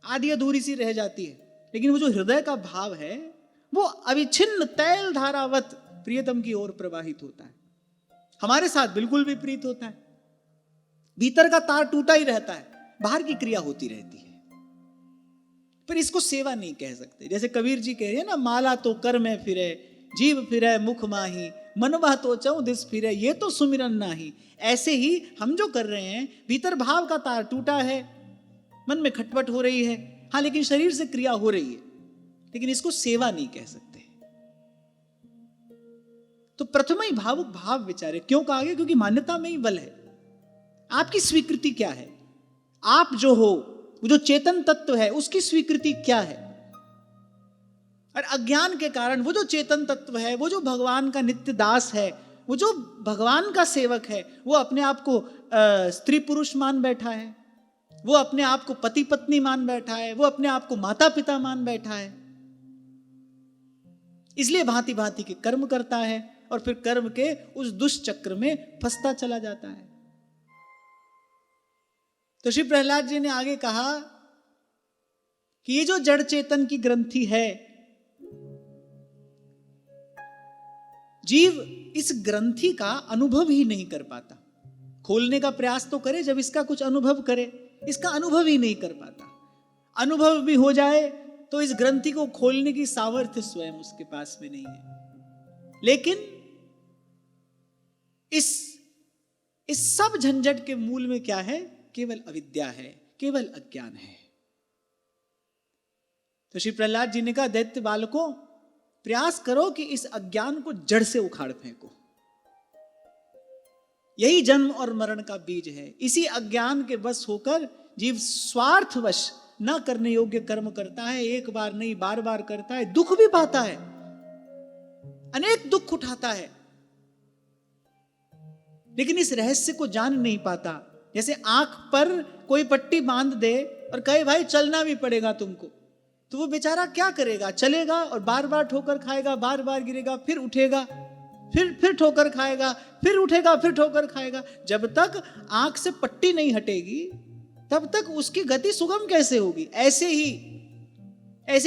आधी अधूरी सी रह जाती है, लेकिन वो जो हृदय का भाव है वो अविच्छिन्न तैल धारावत प्रियतम की ओर प्रवाहित होता है। हमारे साथ बिल्कुल विपरीत होता है, भीतर का तार टूटा ही रहता है, बाहर की क्रिया होती रहती है, पर इसको सेवा नहीं कह सकते। जैसे कबीर जी कह रहे हैं ना, माला तो कर में फिरे, जीव फिरे मुख माही, मनवा तो चौ दिस फिरे, ये तो सुमिरन नाही। ऐसे ही हम जो कर रहे हैं, भीतर भाव का तार टूटा है, मन में खटपट हो रही है, हाँ, लेकिन शरीर से क्रिया हो रही है, लेकिन इसको सेवा नहीं कह सकते। तो प्रथम ही भावुक भाव विचारे, क्यों कहा गया? क्योंकि मान्यता में ही बल है। आपकी स्वीकृति क्या है? आप जो हो, वो जो चेतन तत्व है, उसकी स्वीकृति क्या है? और अज्ञान के कारण वो जो चेतन तत्व है, वो जो भगवान का नित्य दास है, वो जो भगवान का सेवक है, वो अपने आप को स्त्री पुरुष मान बैठा है, वो अपने आप को पति पत्नी मान बैठा है, वो अपने आप को माता पिता मान बैठा है, इसलिए भांति भांति के कर्म करता है और फिर कर्म के उस दुष्चक्र में फंसता चला जाता है। तो श्री प्रहलाद जी ने आगे कहा कि ये जो जड़ चेतन की ग्रंथि है, जीव इस ग्रंथि का अनुभव ही नहीं कर पाता। खोलने का प्रयास तो करे, जब इसका कुछ अनुभव करे, इसका अनुभव ही नहीं कर पाता। अनुभव भी हो जाए तो इस ग्रंथि को खोलने की सामर्थ्य स्वयं उसके पास में नहीं है। लेकिन इस सब झंझट के मूल में क्या है? केवल अविद्या है, केवल अज्ञान है। तो श्री प्रहलाद जी ने कहा, दैत्य बालकों, प्रयास करो कि इस अज्ञान को जड़ से उखाड़ फेंको। यही जन्म और मरण का बीज है। इसी अज्ञान के वश होकर जीव स्वार्थवश न करने योग्य कर्म करता है, एक बार नहीं बार बार करता है, दुख भी पाता है, अनेक दुख उठाता है, लेकिन इस रहस्य को जान नहीं पाता। जैसे आंख पर कोई पट्टी बांध दे और कहे भाई चलना भी पड़ेगा तुमको, तो वो बेचारा क्या करेगा? चलेगा और बार बार ठोकर खाएगा, बार बार गिरेगा, फिर उठेगा, फिर ठोकर खाएगा, फिर उठेगा, फिर ठोकर खाएगा। जब तक आंख से पट्टी नहीं हटेगी तब तक उसकी गति सुगम कैसे होगी? ऐसे ही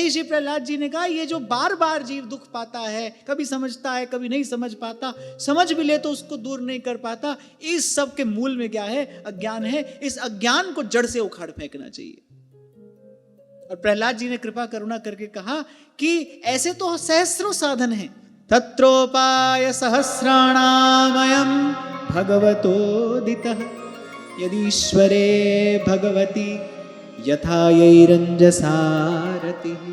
श्री प्रहलाद जी ने कहा, ये जो बार बार जीव दुख पाता है, कभी समझता है, कभी नहीं समझ पाता, समझ भी ले तो उसको दूर नहीं कर पाता, इस सब के मूल में क्या है? अज्ञान है। इस अज्ञान को जड़ से उखाड़ फेंकना चाहिए। और प्रहलाद जी ने कृपा करुणा करके कहा कि ऐसे तो सहस्रों साधन हैं, तत्रोपाय सहस्राणामयम् भगवतोदितः यदीश्वरे भगवती यथायैरंजसा रतिः।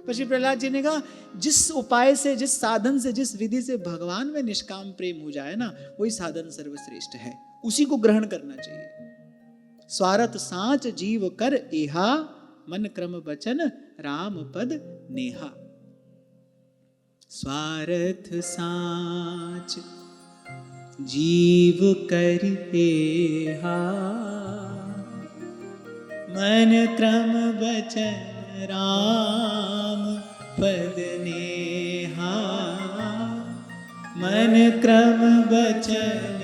श्री प्रहलाद जी ने कहा, जिस उपाय से, जिस साधन से, जिस विधि से भगवान में निष्काम प्रेम हो जाए ना, वही साधन सर्वश्रेष्ठ है, उसी को ग्रहण करना चाहिए। स्वार्थ साँच जीव कर एहा, मन क्रम वचन राम पद नेहा। स्वार्थ साँच जीव कर एहा, मन क्रम वचन राम पद नेहा, मन क्रम वचन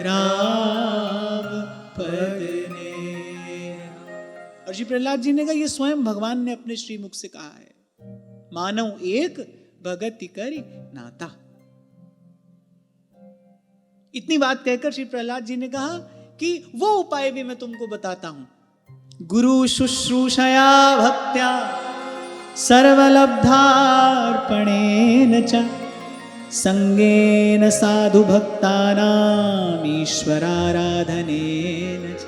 राम पद नेहा। और श्री प्रहलाद जी ने कहा, ये स्वयं भगवान ने अपने श्रीमुख से कहा है, मानव एक भगति करि नाता। इतनी बात कहकर श्री प्रहलाद जी ने कहा कि वो उपाय भी मैं तुमको बताता हूं। गुरु शुश्रूषया भक्त्या सर्वलब्धार्पणेन च संगेन साधु भक्तानाम ईश्वराराधनेन च।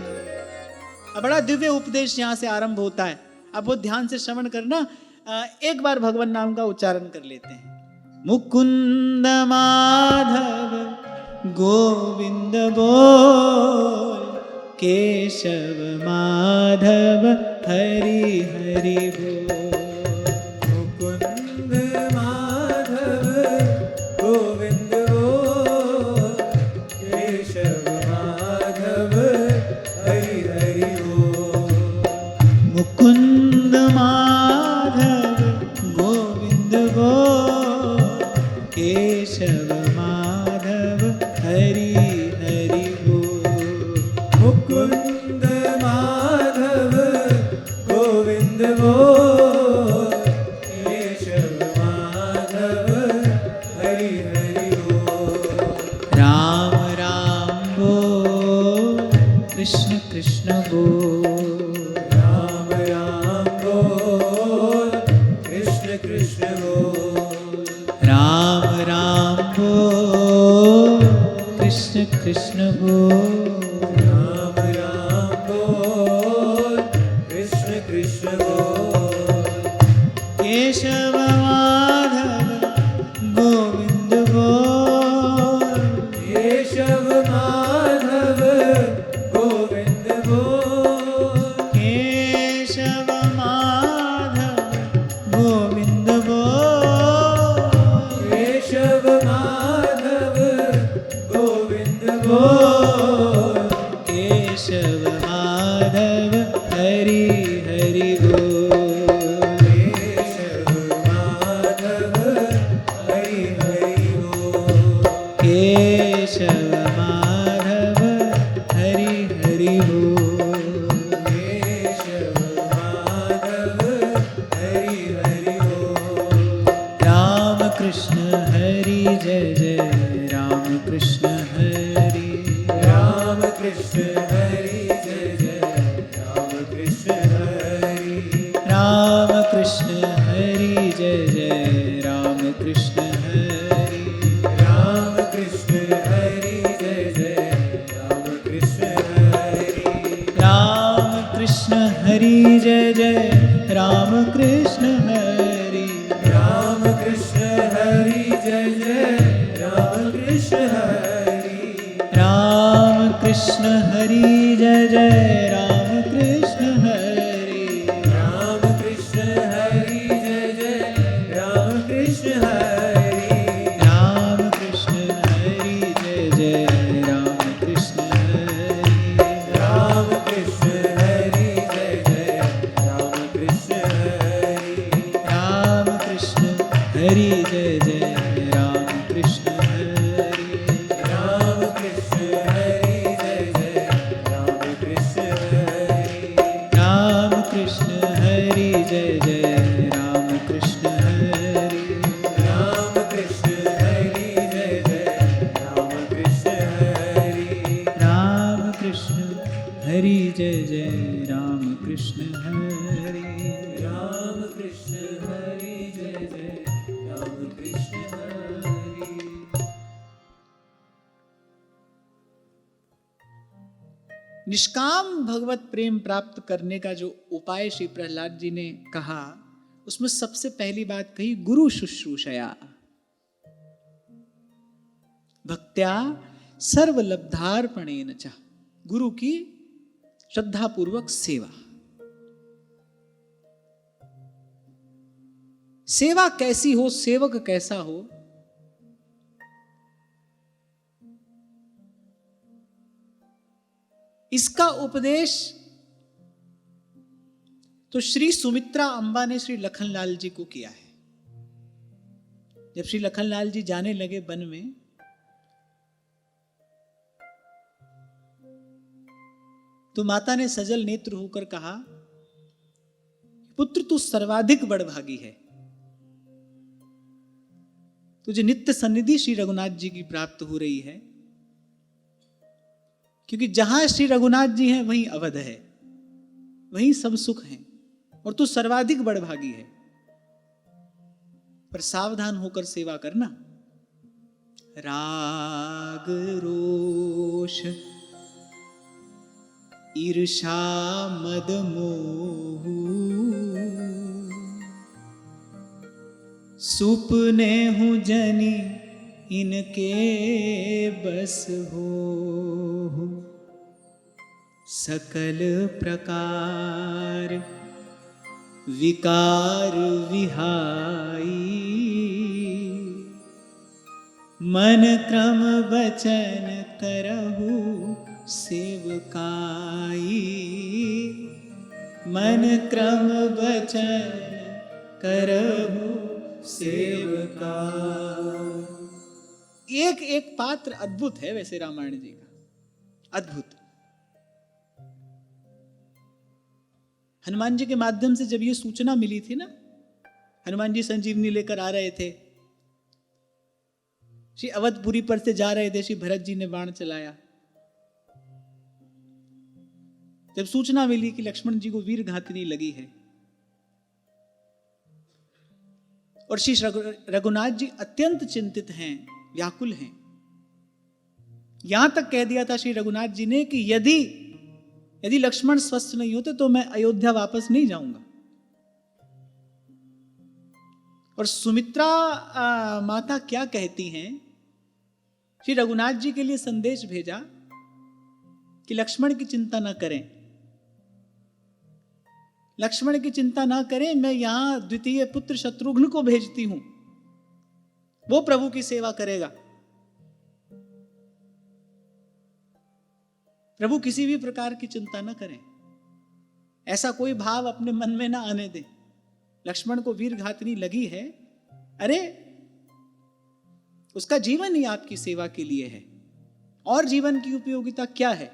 और बड़ा दिव्य उपदेश यहाँ से आरंभ होता है। आप बहुत ध्यान से श्रवण करना। एक बार भगवान नाम का उच्चारण कर लेते हैं। मुकुंद माधव गोविंद बोल, केशव माधव हरि हरि बोल। मुकुंद माधव गोविंद बोल, केशव माधव हरि हरि बोल। मुकुंद माधव गोविंद बोल, केशव माधव हरि हरि बोल। मुकुंद माधव गोविंद बोल, केशव माधव हरि हरि बोल। राम राम बोल, कृष्ण कृष्ण बोल। राम राम बोल, कृष्ण कृष्ण बोल। राम राम बोल, कृष्ण कृष्ण बोल। राम राम बोल, कृष्ण कृष्ण बोल। केशव माधव गोविंद बोल, केशव माधव गोविंद बोल। केशव माधव गोविंद बोल। केशव माधव गोविंद बोल। केशव माधव हरि हरि बोल। केशव माधव हरि हरि बोल। केशव माधव हरि हरि बोल। केशव माधव हरि हरि बोल। राम कृष्ण हरि जय जय राम कृष्ण हरि। राम कृष्ण हरि जय जय राम कृष्ण हरि। राम कृष्ण हरि जय जय राम कृष्ण हरि। राम कृष्ण हरि जय जय राम कृष्ण हरि। राम कृष्ण हरि जय जय राम कृष्ण हरि। राम कृष्ण हरि जय जय राम कृष्ण हरि। राम कृष्ण हरि जय जय राम कृष्ण हरि। राम कृष्ण हरि जय जय राम कृष्ण हरि। राम कृष्ण हरि जय जय राम कृष्ण हरि। राम कृष्ण हरि जय जय राम कृष्ण हरि। राम कृष्ण हरि जय जय राम कृष्ण हरि। राम कृष्ण हरि जय जय राम कृष्ण हरि। राम कृष्ण हरि जय जय राम कृष्ण हरि। राम कृष्ण हरि जय जय राम कृष्ण हरि। राम कृष्ण हरि जय जय राम कृष्ण हरि। राम कृष्ण हरि जय जय राम कृष्ण हरि। निष्काम भगवत प्रेम प्राप्त करने का जो उपाय श्री प्रहलाद जी ने कहा, उसमें सबसे पहली बात कही गुरु शुश्रूषया भक्त्या सर्वलब्धार्पणेन च। गुरु की श्रद्धापूर्वक सेवा। सेवा कैसी हो, सेवक कैसा हो, इसका उपदेश तो श्री सुमित्रा अम्बा ने श्री लखनलाल जी को किया है। जब श्री लखनलाल जी जाने लगे वन में, तो माता ने सजल नेत्र होकर कहा, पुत्र तू सर्वाधिक बड़भागी है, तुझे नित्य सन्निधि श्री रघुनाथ जी की प्राप्त हो रही है, क्योंकि जहां श्री रघुनाथ जी हैं वहीं अवध है, वहीं सब सुख हैं, और तू सर्वाधिक बड़भागी है। पर सावधान होकर सेवा करना। राग रोष ईर्षा मद मोह, सुपने हूँ जनी इनके बस हो, सकल प्रकार विकार विहाई, मन क्रम बचन करहु सेवकाई, मन क्रम बचन करहु सेवका। एक एक पात्र अद्भुत है वैसे रामायण जी का, अद्भुत। हनुमान जी के माध्यम से जब ये सूचना मिली थी ना, हनुमान जी संजीवनी लेकर आ रहे थे, श्री अवधपुरी पर से जा रहे थे, श्री भरत जी ने बाण चलाया। जब सूचना मिली कि लक्ष्मण जी को वीर घातनी लगी है, और श्री रघुनाथ जी अत्यंत चिंतित हैं, व्याकुल हैं। यहां तक कह दिया था श्री रघुनाथ जी ने कि यदि लक्ष्मण स्वस्थ नहीं होते तो मैं अयोध्या वापस नहीं जाऊंगा। और सुमित्रा माता क्या कहती हैं, श्री रघुनाथ जी के लिए संदेश भेजा कि लक्ष्मण की चिंता ना करें, लक्ष्मण की चिंता ना करें, मैं यहां द्वितीय पुत्र शत्रुघ्न को भेजती हूं, वो प्रभु की सेवा करेगा। प्रभु किसी भी प्रकार की चिंता न करें, ऐसा कोई भाव अपने मन में ना आने दें। लक्ष्मण को वीर घातनी लगी है, अरे उसका जीवन ही आपकी सेवा के लिए है, और जीवन की उपयोगिता क्या है?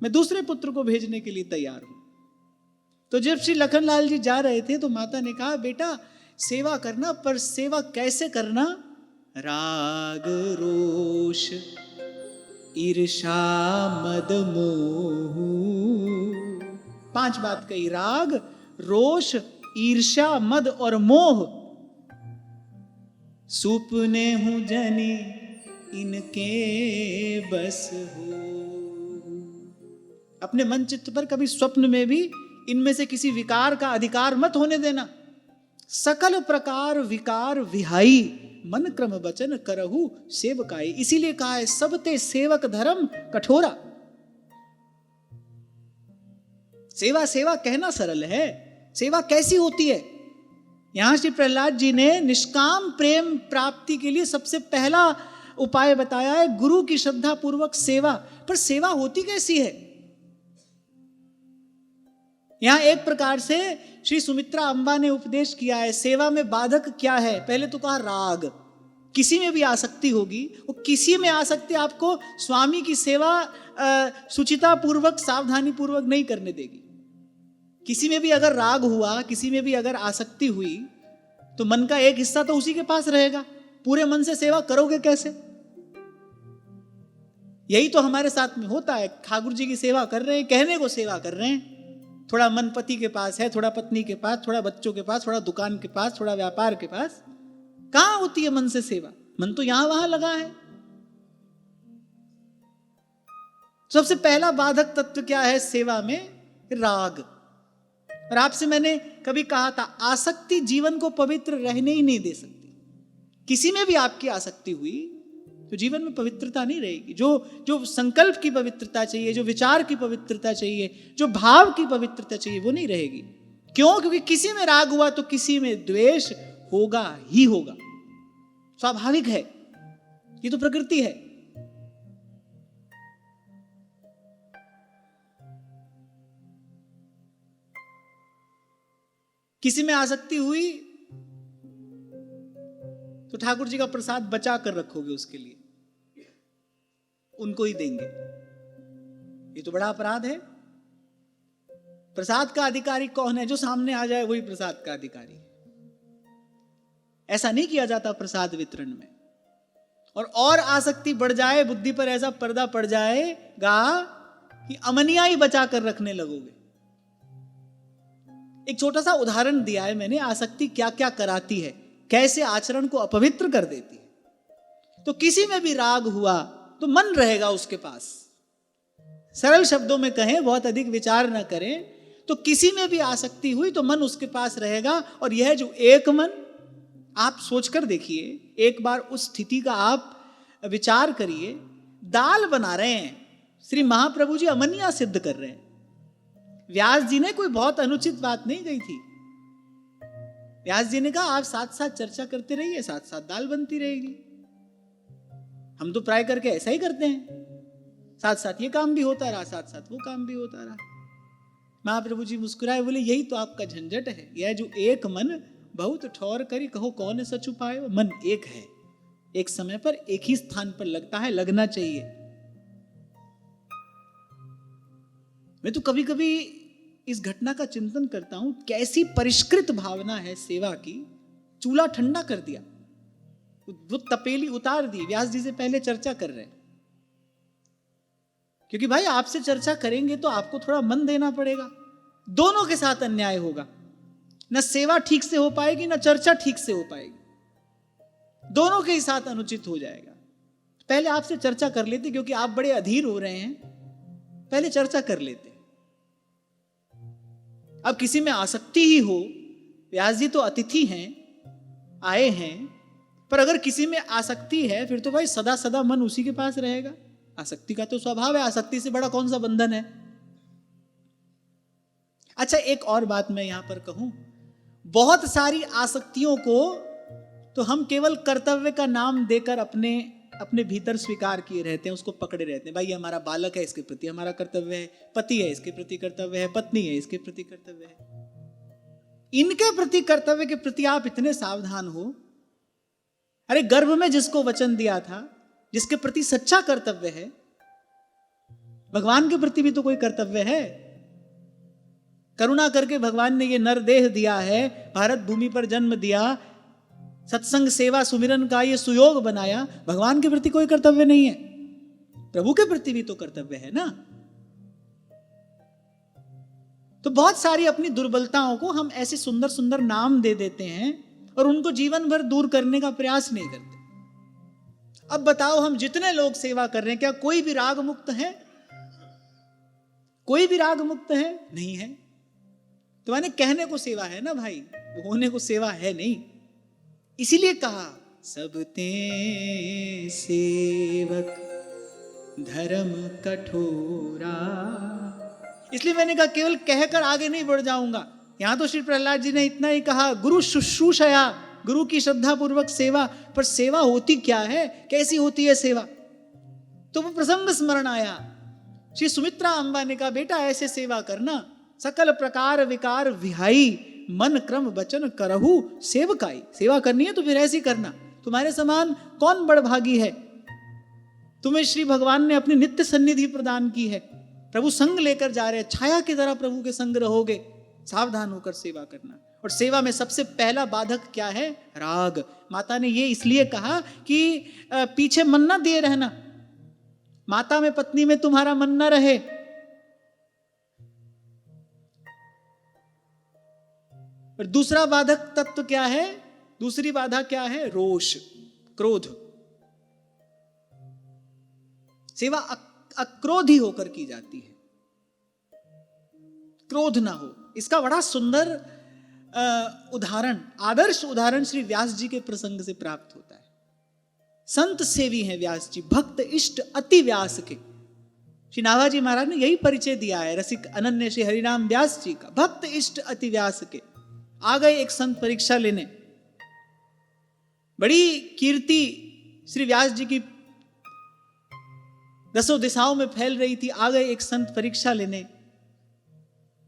मैं दूसरे पुत्र को भेजने के लिए तैयार हूं। तो जब श्री लखनलाल जी जा रहे थे तो माता ने कहा, बेटा सेवा करना, पर सेवा कैसे करना? राग रोष ईर्षा मद मोह, 5 बात कही, राग रोष ईर्ष्या मद और मोह। सुपने हूं जनी इनके बस हो, अपने मन चित्त पर कभी स्वप्न में भी इनमें से किसी विकार का अधिकार मत होने देना। सकल प्रकार विकार विहाई, मन क्रम वचन करहु सेवकाई। इसीलिए कहा है सबते सेवक धर्म कठोरा। सेवा सेवा कहना सरल है, सेवा कैसी होती है? यहां श्री प्रहलाद जी ने निष्काम प्रेम प्राप्ति के लिए सबसे पहला उपाय बताया है, गुरु की श्रद्धा पूर्वक सेवा। पर सेवा होती कैसी है? यहां एक प्रकार से श्री सुमित्रा अम्बा ने उपदेश किया है, सेवा में बाधक क्या है। पहले तो कहा राग, किसी में भी आसक्ति होगी, वो किसी में आसक्ति आपको स्वामी की सेवा सुचिता पूर्वक सावधानी पूर्वक नहीं करने देगी। किसी में भी अगर राग हुआ, किसी में भी अगर आसक्ति हुई, तो मन का एक हिस्सा तो उसी के पास रहेगा। पूरे मन से सेवा करोगे कैसे? यही तो हमारे साथ में होता है। ठाकुर जी की सेवा कर रहे हैं, कहने को सेवा कर रहे हैं, थोड़ा मन पति के पास है, थोड़ा पत्नी के पास, थोड़ा बच्चों के पास, थोड़ा दुकान के पास, थोड़ा व्यापार के पास। कहां होती है मन से सेवा? मन तो यहां वहां लगा है। सबसे पहला बाधक तत्व क्या है सेवा में? राग। और आपसे मैंने कभी कहा था, आसक्ति जीवन को पवित्र रहने ही नहीं दे सकती। किसी में भी आपकी आसक्ति हुई तो जीवन में पवित्रता नहीं रहेगी। जो संकल्प की पवित्रता चाहिए, जो विचार की पवित्रता चाहिए, जो भाव की पवित्रता चाहिए, वो नहीं रहेगी। क्यों? क्योंकि किसी में राग हुआ तो किसी में द्वेष होगा ही होगा। स्वाभाविक है, ये तो प्रकृति है। किसी में आसक्ति हुई तो ठाकुर जी का प्रसाद बचा कर रखोगे, उसके लिए उनको ही देंगे। ये तो बड़ा अपराध है। प्रसाद का अधिकारी कौन है? जो सामने आ जाए वही प्रसाद का अधिकारी। ऐसा नहीं किया जाता प्रसाद वितरण में। और आसक्ति बढ़ जाए, बुद्धि पर ऐसा पर्दा पड़ जाएगा कि अमनिया ही बचा कर रखने लगोगे। एक छोटा सा उदाहरण दिया है मैंने, आसक्ति क्या क्या कराती है, कैसे आचरण को अपवित्र कर देती है। तो किसी में भी राग हुआ तो मन रहेगा उसके पास, सरल शब्दों में कहें, बहुत अधिक विचार न करें, तो किसी में भी आसक्ति हुई तो मन उसके पास रहेगा। और यह जो एक मन, आप सोचकर देखिए, एक बार उस स्थिति का आप विचार करिए। दाल बना रहे हैं, श्री महाप्रभु जी अमनिया सिद्ध कर रहे हैं। व्यास जी ने कोई बहुत अनुचित बात नहीं कही थी। व्यास जी ने कहा आप साथ साथ चर्चा करते रहिए, साथ साथ दाल बनती रहेगी। हम तो प्राय करके ऐसा ही करते हैं, साथ साथ ये काम भी होता रहा, साथ साथ वो काम भी होता रहा। महाप्रभु जी मुस्कुराए, बोले यही तो आपका झंझट है। यह जो एक मन बहुत ठौर करी, कहो कौन सच उपाय। मन एक है, एक समय पर एक ही स्थान पर लगता है, लगना चाहिए। मैं तो कभी कभी इस घटना का चिंतन करता हूं, कैसी परिष्कृत भावना है सेवा की। चूल्हा ठंडा कर दिया, वो तपेली उतार दी, व्यास जी से पहले चर्चा कर रहे हैं। क्योंकि भाई आपसे चर्चा करेंगे तो आपको थोड़ा मन देना पड़ेगा। दोनों के साथ अन्याय होगा, न सेवा ठीक से हो पाएगी, न चर्चा ठीक से हो पाएगी। दोनों के ही साथ अनुचित हो जाएगा। पहले आपसे चर्चा कर लेते, क्योंकि आप बड़े अधीर हो रहे हैं, पहले चर्चा कर लेते। अब किसी में आसक्ति ही हो, व्यास जी तो अतिथि हैं, आए हैं, पर अगर किसी में आसक्ति है फिर तो भाई सदा सदा मन उसी के पास रहेगा। आसक्ति का तो स्वभाव है, आसक्ति से बड़ा कौन सा बंधन है। अच्छा, एक और बात मैं यहां पर कहूं, बहुत सारी आसक्तियों को तो हम केवल कर्तव्य का नाम देकर अपने भीतर स्वीकार किए रहते हैं, उसको पकड़े रहते हैं। भाई हमारा बालक है, इसके प्रति हमारा कर्तव्य है, पति है इसके प्रति कर्तव्य है, पत्नी है इसके प्रति कर्तव्य है। इनके प्रति कर्तव्य के प्रति आप इतने सावधान हो। अरे गर्भ में जिसको वचन दिया था, जिसके प्रति सच्चा कर्तव्य है, भगवान के प्रति भी तो कोई कर्तव्य है। करुणा करके भगवान ने ये नर देह दिया है, भारत भूमि पर जन्म दिया, सत्संग सेवा सुमिरन का ये सुयोग बनाया, भगवान के प्रति कोई कर्तव्य नहीं है? प्रभु के प्रति भी तो कर्तव्य है ना। तो बहुत सारी अपनी दुर्बलताओं को हम ऐसे सुंदर सुंदर नाम दे देते हैं और उनको जीवन भर दूर करने का प्रयास नहीं करते। अब बताओ, हम जितने लोग सेवा कर रहे हैं, क्या कोई भी राग मुक्त है? कोई भी राग मुक्त है? नहीं है। तो माने कहने को सेवा है ना भाई, होने को सेवा है नहीं। इसीलिए कहा सब ते सेवक धर्म कठोरा। इसलिए मैंने कहा केवल कहकर आगे नहीं बढ़ जाऊंगा। यहां तो श्री प्रहलाद जी ने इतना ही कहा, गुरु शुश्रूषया, गुरु की श्रद्धा पूर्वक सेवा। पर सेवा होती क्या है, कैसी होती है सेवा? तो वो प्रसंग स्मरण आया। श्री सुमित्रा अम्बा ने कहा, बेटा ऐसे सेवा करना, सकल प्रकार विकार विहाई, मन क्रम वचन करहु सेवकाई। सेवा करनी है तो फिर ऐसी करना। तुम्हारे समान कौन बड़भागी है? तुम्हें श्री भगवान ने अपनी नित्य सन्निधि प्रदान की है, प्रभु संग लेकर जा रहे हैं, छाया की तरह प्रभु के संग रहोगे। सावधान होकर सेवा करना। और सेवा में सबसे पहला बाधक क्या है? राग। माता ने ये इसलिए कहा कि पीछे मन न दिए रहना, माता में पत्नी में तुम्हारा मन न रहे। और दूसरा बाधक तत्व क्या है? दूसरी बाधा क्या है? रोष, क्रोध। सेवा अक्रोधी होकर की जाती है, क्रोध ना हो। इसका बड़ा सुंदर उदाहरण, आदर्श उदाहरण श्री व्यास जी के प्रसंग से प्राप्त होता है। संत सेवी हैं व्यास जी, भक्त इष्ट अति व्यास के। श्री नाभाजी महाराज ने यही परिचय दिया है रसिक अनन्य श्री हरिनाम व्यास जी का, भक्त इष्ट अति व्यास के। आ गए एक संत परीक्षा लेने, बड़ी कीर्ति श्री व्यास जी की दसों दिशाओं में फैल रही थी। आ गए एक संत परीक्षा लेने।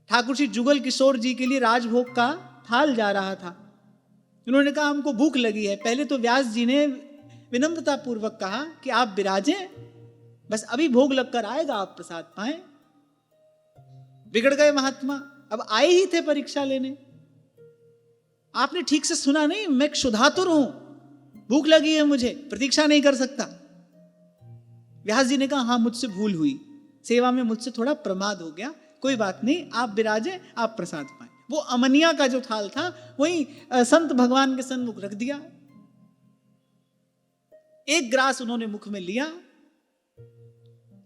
ठाकुर श्री जुगल किशोर जी के लिए राजभोग का थाल जा रहा था। उन्होंने कहा हमको भूख लगी है। पहले तो व्यास जी ने विनम्रता पूर्वक कहा कि आप विराजें, बस अभी भोग लगकर आएगा, आप प्रसाद पाएं। बिगड़ गए महात्मा, अब आए ही थे परीक्षा लेने। आपने ठीक से सुना नहीं, मैं क्षुधातुर हूं, भूख लगी है मुझे, प्रतीक्षा नहीं कर सकता। व्यास जी ने कहा हाँ मुझसे भूल हुई, सेवा में मुझसे थोड़ा प्रमाद हो गया, कोई बात नहीं, आप विराजे, आप प्रसाद पाएं। वो अमनिया का जो थाल था वही संत भगवान के सन्मुख रख दिया। एक ग्रास उन्होंने मुख में लिया,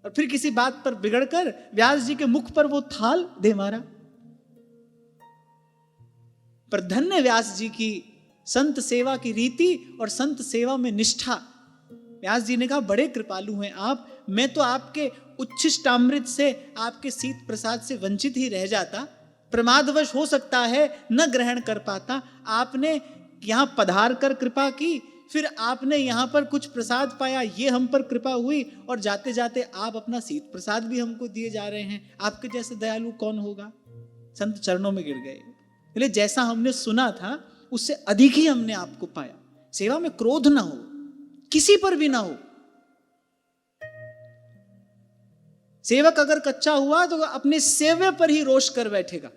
और फिर किसी बात पर बिगड़कर व्यास जी के मुख पर वो थाल दे मारा। पर धन्य व्यास जी की संत सेवा की रीति और संत सेवा में निष्ठा। व्यास जी ने कहा बड़े कृपालु हैं आप, मैं तो आपके उच्छिष्टामृत से, आपके शीत प्रसाद से वंचित ही रह जाता, प्रमादवश हो सकता है न ग्रहण कर पाता। आपने यहां पधार कर कृपा की, फिर आपने यहां पर कुछ प्रसाद पाया, ये हम पर कृपा हुई, और जाते जाते आप अपना शीत प्रसाद भी हमको दिए जा रहे हैं। आपके जैसे दयालु कौन होगा। संत चरणों में गिर गए, बोले जैसा हमने सुना था उससे अधिक ही हमने आपको पाया। सेवा में क्रोध ना हो, किसी पर भी ना हो। सेवक अगर कच्चा हुआ तो अपने सेव्य पर ही रोष कर बैठेगा।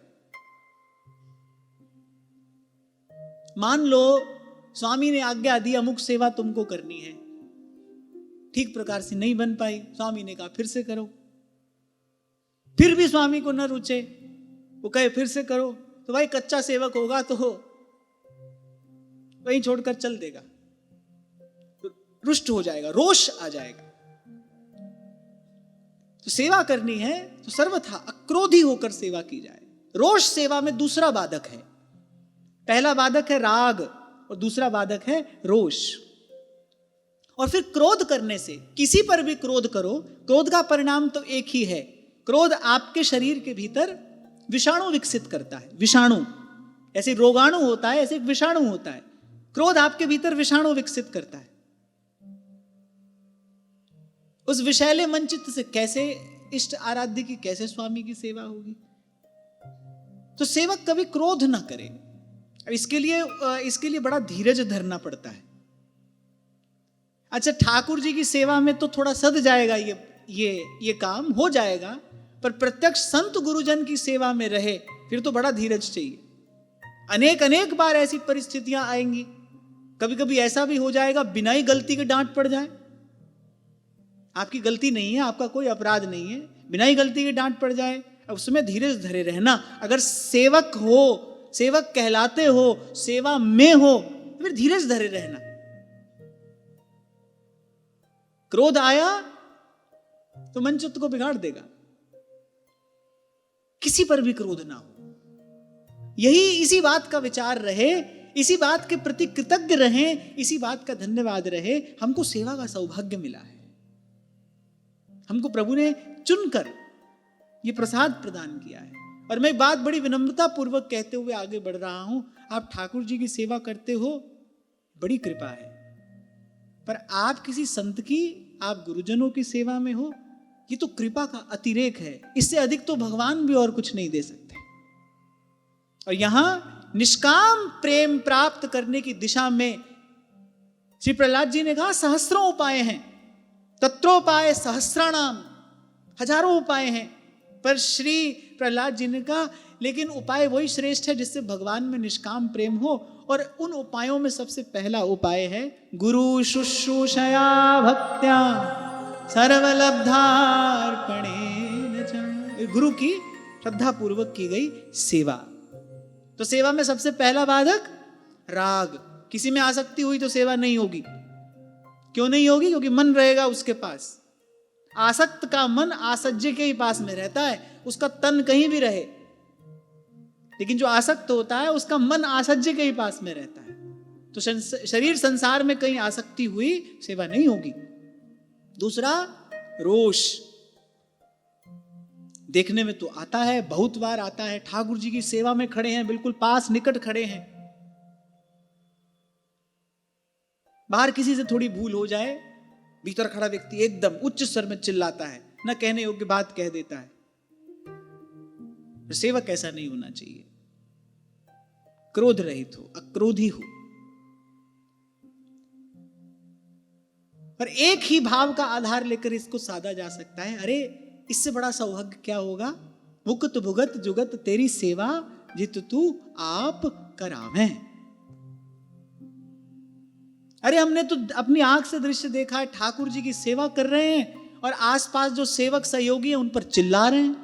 मान लो स्वामी ने आज्ञा दी अमुक सेवा तुमको करनी है, ठीक प्रकार से नहीं बन पाई, स्वामी ने कहा फिर से करो, फिर भी स्वामी को न रुचे, वो कहे फिर से करो, तो भाई कच्चा सेवक होगा तो वहीं छोड़कर चल देगा, रुष्ट हो जाएगा, रोष आ जाएगा। तो सेवा करनी है तो सर्वथा अक्रोधी होकर सेवा की जाए। रोष सेवा में दूसरा बाधक है। पहला बाधक है राग और दूसरा बाधक है रोष। और फिर क्रोध करने से, किसी पर भी क्रोध करो, क्रोध का परिणाम तो एक ही है। क्रोध आपके शरीर के भीतर विषाणु विकसित करता है। विषाणु ऐसे रोगाणु होता है, ऐसे एक विषाणु होता है। क्रोध आपके भीतर विषाणु विकसित करता है। उस विषैले मनचित्त से कैसे इष्ट आराध्य की, कैसे स्वामी की सेवा होगी। तो सेवक कभी क्रोध ना करे। इसके लिए बड़ा धीरज धरना पड़ता है। अच्छा, ठाकुर जी की सेवा में तो थोड़ा सद जाएगा, ये काम हो जाएगा, पर प्रत्यक्ष संत गुरुजन की सेवा में रहे फिर तो बड़ा धीरज चाहिए। अनेक बार ऐसी परिस्थितियां आएंगी, कभी कभी ऐसा भी हो जाएगा बिना ही गलती के डांट पड़ जाए। आपकी गलती नहीं है, आपका कोई अपराध नहीं है, बिना ही गलती के डांट पड़ जाए, अब उसमें धीरज धरे रहना। अगर सेवक हो, सेवक कहलाते हो, सेवा में हो, फिर धीरज धरे रहना। क्रोध आया तो मनचित्त को बिगाड़ देगा। किसी पर भी क्रोध ना हो। इसी बात का विचार रहे, इसी बात के प्रति कृतज्ञ रहें, इसी बात का धन्यवाद रहे। हमको सेवा का सौभाग्य मिला है, हमको प्रभु ने चुनकर ये प्रसाद प्रदान किया है। और मैं बात बड़ी विनम्रता पूर्वक कहते हुए आगे बढ़ रहा हूं, आप ठाकुर जी की सेवा करते हो, बड़ी कृपा है, पर आप किसी संत की, आप गुरुजनों की सेवा में हो, ये तो कृपा का अतिरेक है। इससे अधिक तो भगवान भी और कुछ नहीं दे सकते। और यहां निष्काम प्रेम प्राप्त करने की दिशा में श्री प्रहलाद जी ने कहा सहस्रों उपाय हैं, तत्रोपाय सहस्राणाम, हजारों उपाय हैं। पर श्री प्रहलाद जी ने कहा लेकिन उपाय वही श्रेष्ठ है जिससे भगवान में निष्काम प्रेम हो। और उन उपायों में सबसे पहला उपाय है गुरु शुश्रूषया भक्त्या सर्वलब्धार्पणेन। गुरु की श्रद्धा पूर्वक की गई सेवा। तो सेवा में सबसे पहला बाधक राग। किसी में आसक्ति हुई तो सेवा नहीं होगी। क्यों नहीं होगी? क्योंकि मन रहेगा उसके पास। आसक्त का मन आसज्य के ही पास में रहता है, उसका तन कहीं भी रहे, लेकिन जो आसक्त होता है उसका मन आसज्य के ही पास में रहता है। तो शरीर संसार में कहीं आसक्ति हुई, सेवा नहीं होगी। दूसरा रोष। देखने में तो आता है, बहुत बार आता है, ठाकुर जी की सेवा में खड़े हैं, बिल्कुल पास निकट खड़े हैं, बाहर किसी से थोड़ी भूल हो जाए, भीतर खड़ा व्यक्ति एकदम उच्च स्वर में चिल्लाता है, न कहने योग्य बात कह देता है। सेवक ऐसा नहीं होना चाहिए। क्रोध रहित हो, अक्रोधी हो। पर एक ही भाव का आधार लेकर इसको साधा जा सकता है। अरे इससे बड़ा सौभाग्य क्या होगा? मुकुत भुगत जुगत तेरी सेवा, जित तू आप करावें। अरे हमने तो अपनी आंख से दृश्य देखा है, ठाकुर जी की सेवा कर रहे हैं और आसपास जो सेवक सहयोगी हैं उन पर चिल्ला रहे हैं।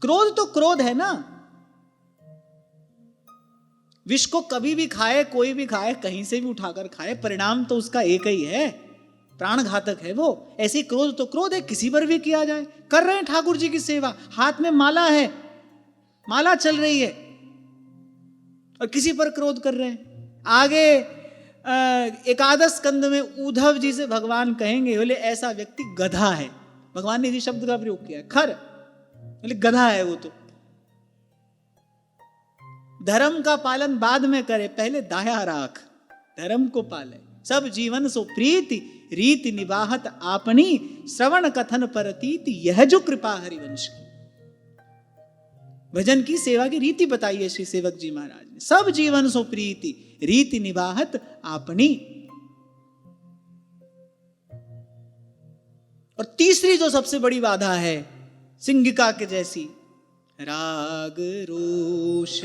क्रोध तो क्रोध है ना। विष को कभी भी खाए, कोई भी खाए, कहीं से भी उठाकर खाए, परिणाम तो उसका एक ही है। प्राण घातक है वो। ऐसे क्रोध तो क्रोध है, किसी पर भी किया जाए। कर रहे हैं ठाकुर जी की सेवा, हाथ में माला है, माला चल रही है, और किसी पर क्रोध कर रहे हैं। आगे एकादश स्कंद में उद्धव जी से भगवान कहेंगे, बोले ऐसा व्यक्ति गधा है। भगवान ने इसी शब्द का प्रयोग किया है, खर, बोले गधा है वो तो। धर्म का पालन बाद में करे, पहले दाया राख, धर्म को पाले। सब जीवन सो प्रीति, रीति निवाहत आपनी, श्रवण कथन परतीति, यह जो कृपा हरिवंश की। भजन की सेवा की रीति बताई है श्री सेवक जी महाराज ने। सब जीवन सो प्रीति, रीति निवाहत आपनी। और तीसरी जो सबसे बड़ी बाधा है, सिंगिका के जैसी, राग रोष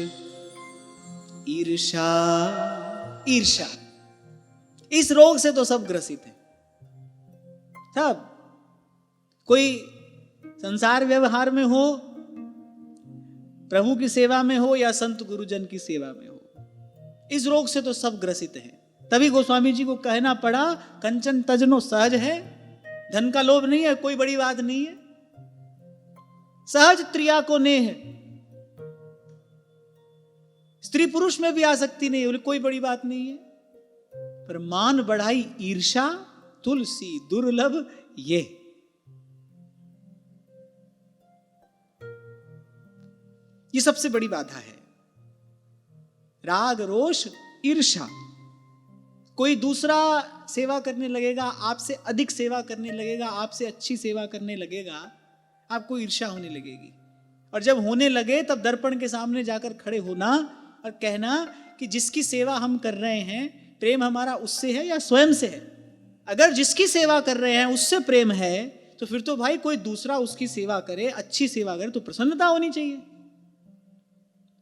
ईर्षा। ईर्षा, इस रोग से तो सब ग्रसित है। सब, कोई संसार व्यवहार में हो, प्रभु की सेवा में हो या संत गुरुजन की सेवा में हो, इस रोग से तो सब ग्रसित हैं। तभी गोस्वामी जी को कहना पड़ा, कंचन तजनो सहज है। धन का लोभ नहीं है, कोई बड़ी बात नहीं है। सहज त्रिया को नेह, स्त्री पुरुष में भी आसक्ति नहीं है, कोई बड़ी बात नहीं है। पर मान बढ़ाई ईर्षा, तुलसी दुर्लभ ये। ये सबसे बड़ी बाधा है, राग रोष ईर्षा। कोई दूसरा सेवा करने लगेगा, आपसे अधिक सेवा करने लगेगा, आपसे अच्छी सेवा करने लगेगा, आपको ईर्षा होने लगेगी। और जब होने लगे तब दर्पण के सामने जाकर खड़े होना और कहना कि जिसकी सेवा हम कर रहे हैं, प्रेम हमारा उससे है या स्वयं से है। अगर जिसकी सेवा कर रहे हैं उससे प्रेम है, तो फिर तो भाई कोई दूसरा उसकी सेवा करे, अच्छी सेवा करे, तो प्रसन्नता होनी चाहिए।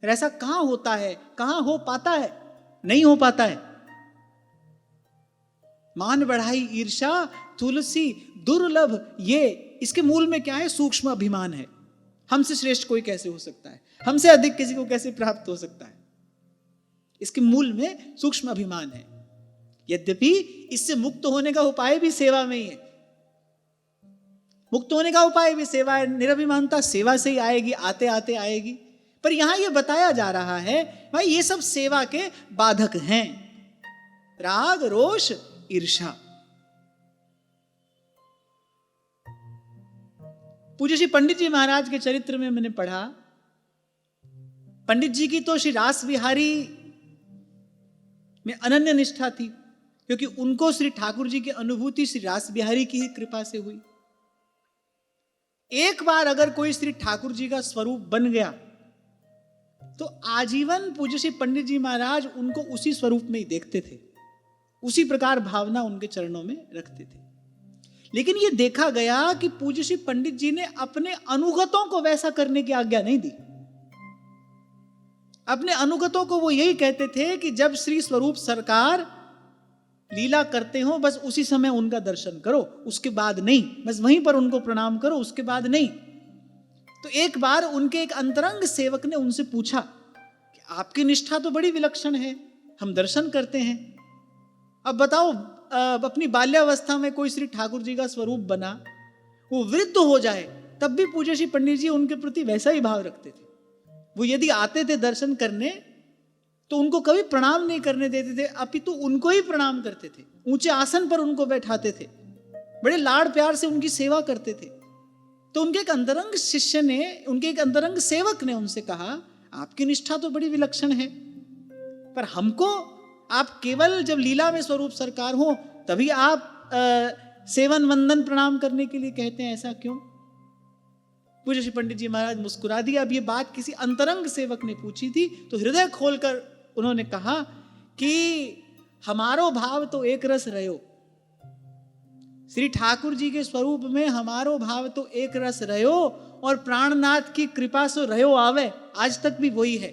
ऐसा कहां होता है, कहां हो पाता है? नहीं हो पाता है। मान बढ़ाई ईर्षा, तुलसी दुर्लभ ये, इसके मूल में क्या है? सूक्ष्म अभिमान है। हमसे श्रेष्ठ कोई कैसे हो सकता है, हमसे अधिक किसी को कैसे प्राप्त हो सकता है? इसके मूल में सूक्ष्म अभिमान है। यद्यपि इससे मुक्त होने का उपाय भी सेवा में ही है। मुक्त होने का उपाय भी सेवा है। निरभिमानता सेवा से ही आएगी, आते आते आएगी। पर यहां यह बताया जा रहा है भाई ये सब सेवा के बाधक हैं, राग रोष ईर्षा। पूज्य श्री पंडित जी महाराज के चरित्र में मैंने पढ़ा, पंडित जी की तो श्री रास बिहारी में अनन्य निष्ठा थी, क्योंकि उनको श्री ठाकुर जी की अनुभूति श्री रास बिहारी की ही कृपा से हुई। एक बार अगर कोई श्री ठाकुर जी का स्वरूप बन गया तो आजीवन पूज्य श्री पंडित जी महाराज उनको उसी स्वरूप में ही देखते थे, उसी प्रकार भावना उनके चरणों में रखते थे। लेकिन यह देखा गया कि पूज्य श्री पंडित जी ने अपने अनुगतों को वैसा करने की आज्ञा नहीं दी। अपने अनुगतों को वो यही कहते थे कि जब श्री स्वरूप सरकार लीला करते हो बस उसी समय उनका दर्शन करो, उसके बाद नहीं। बस वहीं पर उनको प्रणाम करो, उसके बाद नहीं। तो एक बार उनके एक अंतरंग सेवक ने उनसे पूछा कि आपकी निष्ठा तो बड़ी विलक्षण है, हम दर्शन करते हैं, अब बताओ अपनी बाल्यावस्था में कोई श्री ठाकुर जी का स्वरूप बना, वो वृद्ध हो जाए, तब भी पूज्य श्री पंडित जी उनके प्रति वैसा ही भाव रखते थे। वो यदि आते थे दर्शन करने तो उनको कभी प्रणाम नहीं करने देते थे, अपितु उनको ही प्रणाम करते थे, ऊंचे आसन पर उनको बैठाते थे, बड़े लाड़ प्यार से उनकी सेवा करते थे। तो उनके एक अंतरंग शिष्य ने, उनके एक अंतरंग सेवक ने उनसे कहा, आपकी निष्ठा तो बड़ी विलक्षण है, पर हमको आप केवल जब लीला में स्वरूप सरकार हो तभी आप सेवन वंदन प्रणाम करने के लिए कहते हैं, ऐसा क्यों? पूज्य श्री पंडित जी महाराज मुस्कुरा दिया। अब ये बात किसी अंतरंग सेवक ने पूछी थी तो हृदय खोलकर उन्होंने कहा कि हमारो भाव तो एक रस रहो, श्री ठाकुर जी के स्वरूप में हमारो भाव तो एक रस रहो, और प्राणनाथ की कृपा से रहो आवे, आज तक भी वही है।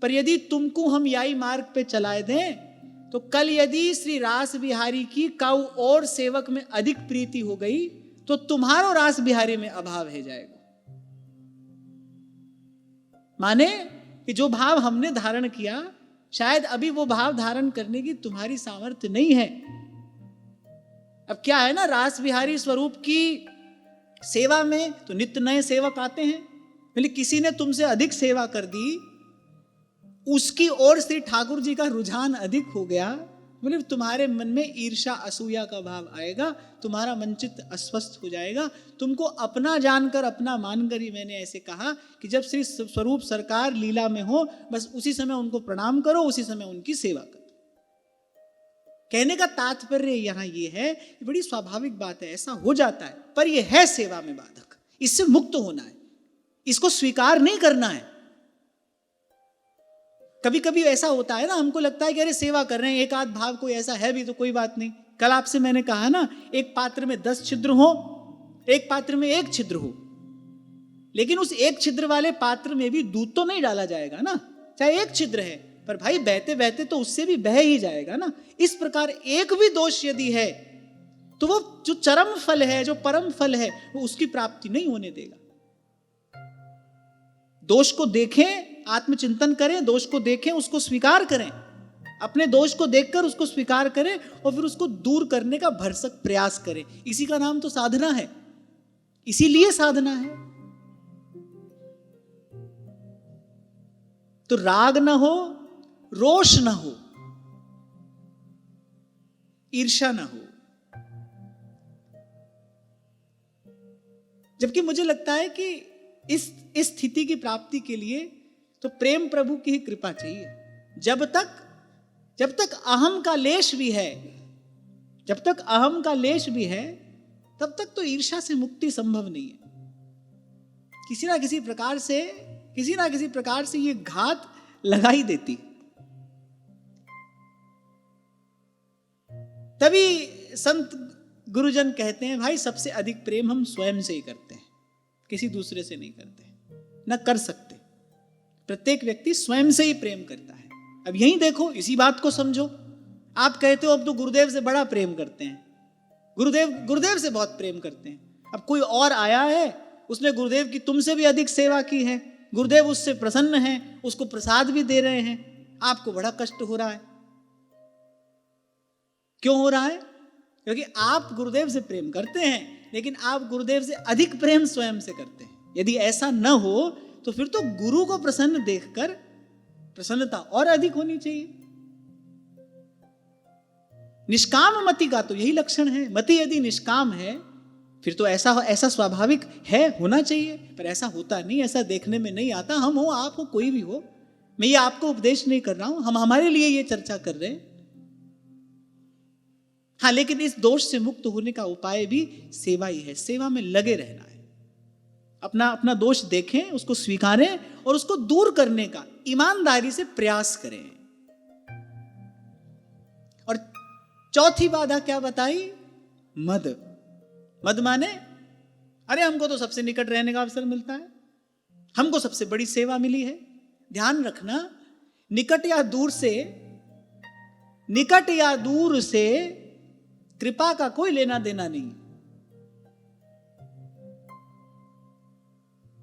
पर यदि तुमको हम याई मार्ग पे चलाए दें तो कल यदि श्री रास बिहारी की काऊ और सेवक में अधिक प्रीति हो गई तो तुम्हारो रास बिहारी में अभाव है जाएगा। माने कि जो भाव हमने धारण किया, शायद अभी वो भाव धारण करने की तुम्हारी सामर्थ्य नहीं है। अब क्या है ना, रास बिहारी स्वरूप की सेवा में तो नित्य नए सेवक आते हैं। बोले किसी ने तुमसे अधिक सेवा कर दी, उसकी ओर श्री ठाकुर जी का रुझान अधिक हो गया, बोले तुम्हारे मन में ईर्षा असूया का भाव आएगा, तुम्हारा मन चित्त अस्वस्थ हो जाएगा। तुमको अपना जानकर अपना मानकर ही मैंने ऐसे कहा कि जब श्री स्वरूप सरकार लीला में हो, बस उसी समय उनको प्रणाम करो, उसी समय उनकी सेवा करो। कहने का तात्पर्य यहां ये है, बड़ी स्वाभाविक बात है, ऐसा हो जाता है, पर यह है सेवा में बाधक। इससे मुक्त होना है, इसको स्वीकार नहीं करना है। कभी कभी ऐसा होता है ना, हमको लगता है कि अरे सेवा कर रहे हैं, एक आध भाव कोई ऐसा है भी तो कोई बात नहीं। कल आपसे मैंने कहा ना, एक पात्र में 10 छिद्र हो, एक पात्र में 1 छिद्र हो, लेकिन उस 1 छिद्र वाले पात्र में भी दूध तो नहीं डाला जाएगा ना, चाहे 1 छिद्र है, पर भाई बहते बहते तो उससे भी बह ही जाएगा ना। इस प्रकार एक भी दोष यदि है तो वो जो चरम फल है, जो परम फल है, वो उसकी प्राप्ति नहीं होने देगा। दोष को देखें, आत्मचिंतन करें, दोष को देखें, उसको स्वीकार करें, अपने दोष को देखकर उसको स्वीकार करें और फिर उसको दूर करने का भरसक प्रयास करें। इसी का नाम तो साधना है, इसीलिए साधना है। तो राग ना हो, रोष ना हो, ईर्ष्या ना हो। जबकि मुझे लगता है कि इस स्थिति की प्राप्ति के लिए तो प्रेम प्रभु की ही कृपा चाहिए। जब तक अहम का लेश भी है, जब तक अहम का लेश भी है, तब तक तो ईर्ष्या से मुक्ति संभव नहीं है। किसी ना किसी प्रकार से ये घात लगा ही देती। तभी संत गुरुजन कहते हैं, भाई सबसे अधिक प्रेम हम स्वयं से ही करते हैं, किसी दूसरे से नहीं करते, न कर सकते। प्रत्येक व्यक्ति स्वयं से ही प्रेम करता है। अब यही देखो, इसी बात को समझो। आप कहते हो अब तो गुरुदेव से बड़ा प्रेम करते हैं, गुरुदेव से बहुत प्रेम करते हैं। अब कोई और आया है, उसने गुरुदेव की तुमसे भी अधिक सेवा की है, गुरुदेव उससे प्रसन्न हैं, उसको प्रसाद भी दे रहे हैं, आपको बड़ा कष्ट हो रहा है। क्यों हो रहा है? क्योंकि आप गुरुदेव से प्रेम करते हैं, लेकिन आप गुरुदेव से अधिक प्रेम स्वयं से करते हैं। यदि ऐसा न हो तो फिर तो गुरु को प्रसन्न देखकर प्रसन्नता और अधिक होनी चाहिए। निष्काम मति का तो यही लक्षण है। मति यदि निष्काम है फिर तो ऐसा स्वाभाविक है, होना चाहिए, पर ऐसा होता नहीं, ऐसा देखने में नहीं आता। हम हो, आप हो, कोई भी हो, मैं ये आपको उपदेश नहीं कर रहा हूं, हम हमारे लिए ये चर्चा कर रहे हैं। हाँ, लेकिन इस दोष से मुक्त होने का उपाय भी सेवा ही है। सेवा में लगे रहना है, अपना दोष देखें, उसको स्वीकारें और उसको दूर करने का ईमानदारी से प्रयास करें। और चौथी बाधा क्या बताई? मद। मद माने अरे हमको तो सबसे निकट रहने का अवसर मिलता है, हमको सबसे बड़ी सेवा मिली है। ध्यान रखना, निकट या दूर से कृपा का कोई लेना देना नहीं।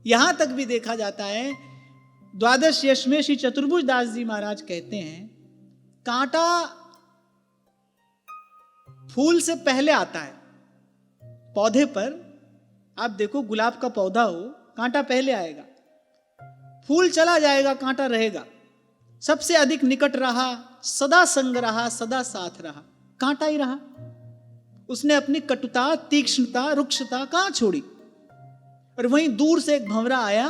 यहां तक भी देखा जाता है, द्वादश यश में श्री चतुर्भुज दास जी महाराज कहते हैं, कांटा फूल से पहले आता है। पौधे पर आप देखो, गुलाब का पौधा हो, कांटा पहले आएगा, फूल चला जाएगा, कांटा रहेगा। सबसे अधिक निकट रहा, सदा संग रहा, सदा साथ रहा, कांटा ही रहा। उसने अपनी कटुता, तीक्ष्णता, रुक्षता कहां छोड़ी। और वहीं दूर से एक भंवरा आया,